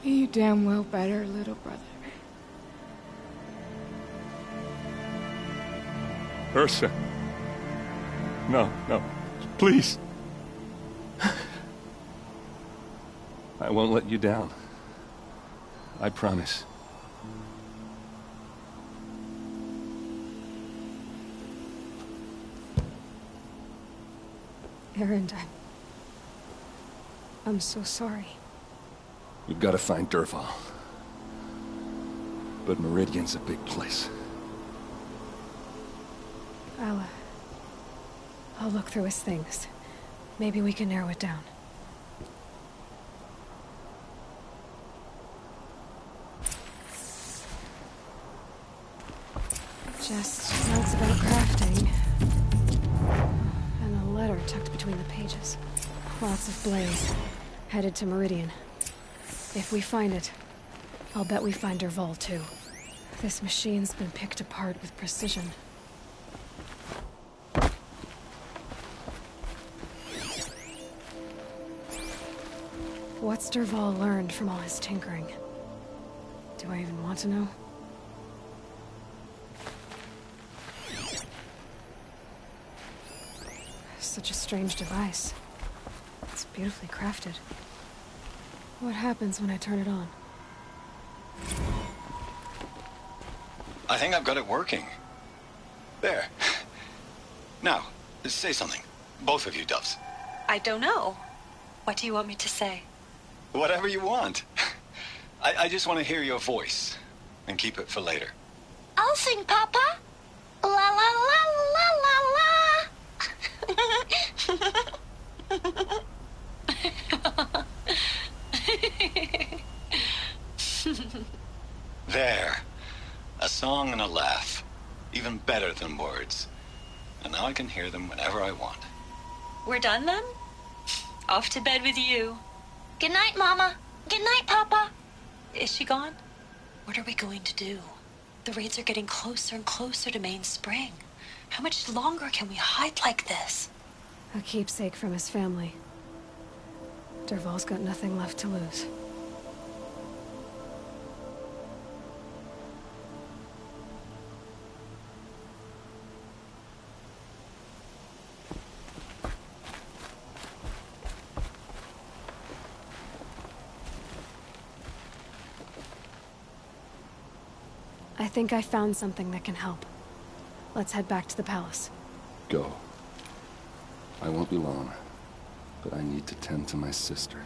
Speaker 21: You damn well better, little brother.
Speaker 2: Ursa. No, no. Please. I won't let you down. I promise.
Speaker 1: Erend, I'm so sorry.
Speaker 2: We've got to find Dervahl. But Meridian's a big place.
Speaker 1: I'll look through his things. Maybe we can narrow it down. Just notes about crafting. And a letter tucked between the pages. Lots of blaze. Headed to Meridian. If we find it, I'll bet we find Dervahl too. This machine's been picked apart with precision. What's Dervahl learned from all his tinkering? Do I even want to know? Such a strange device. It's beautifully crafted. What happens when I turn it on?
Speaker 11: I think I've got it working. There. Now, say something. Both of you, Doves.
Speaker 10: I don't know. What do you want me to say?
Speaker 11: Whatever you want. I just want to hear your voice. And keep it for later.
Speaker 10: I'll sing, Papa. La la la la la la.
Speaker 11: There. A song and a laugh. Even better than words. And now I can hear them whenever I want.
Speaker 10: We're done then? Off to bed with you. Good night, Mama. Good night, Papa. Is she gone? What are we going to do? The raids are getting closer and closer to Main Spring. How much longer can we hide like this?
Speaker 1: A keepsake from his family. Dervahl's got nothing left to lose. I think I found something that can help. Let's head back to the palace.
Speaker 2: Go. I won't be long, but I need to tend to my sister.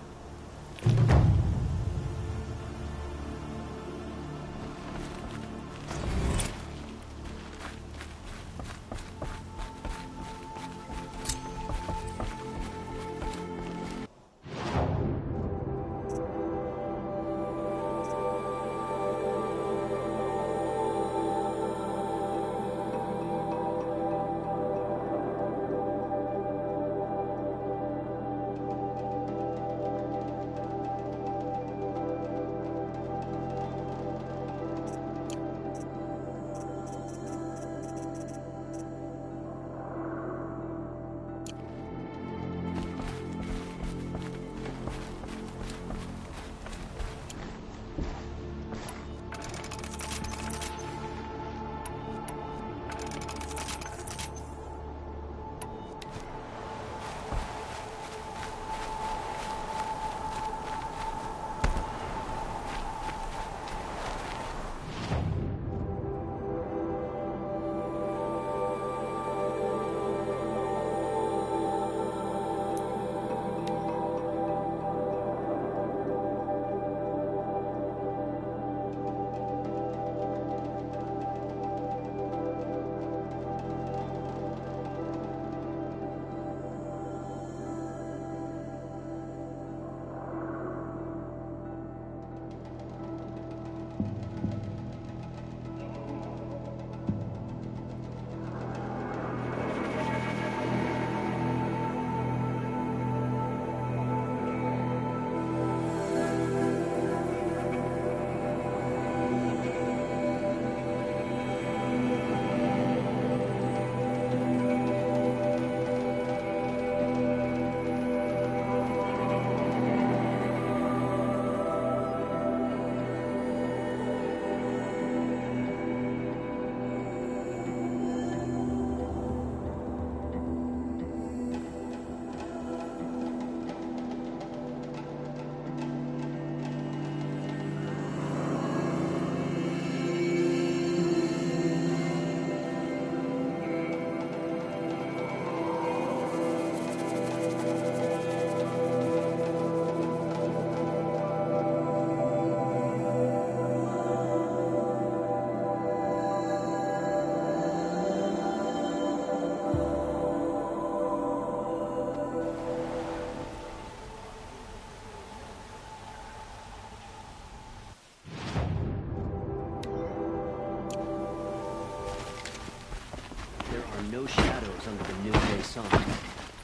Speaker 8: shadows under the noonday sun.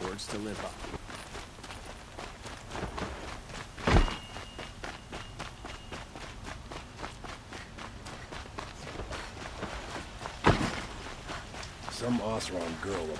Speaker 8: Words to live by.
Speaker 20: Some Oseram girl will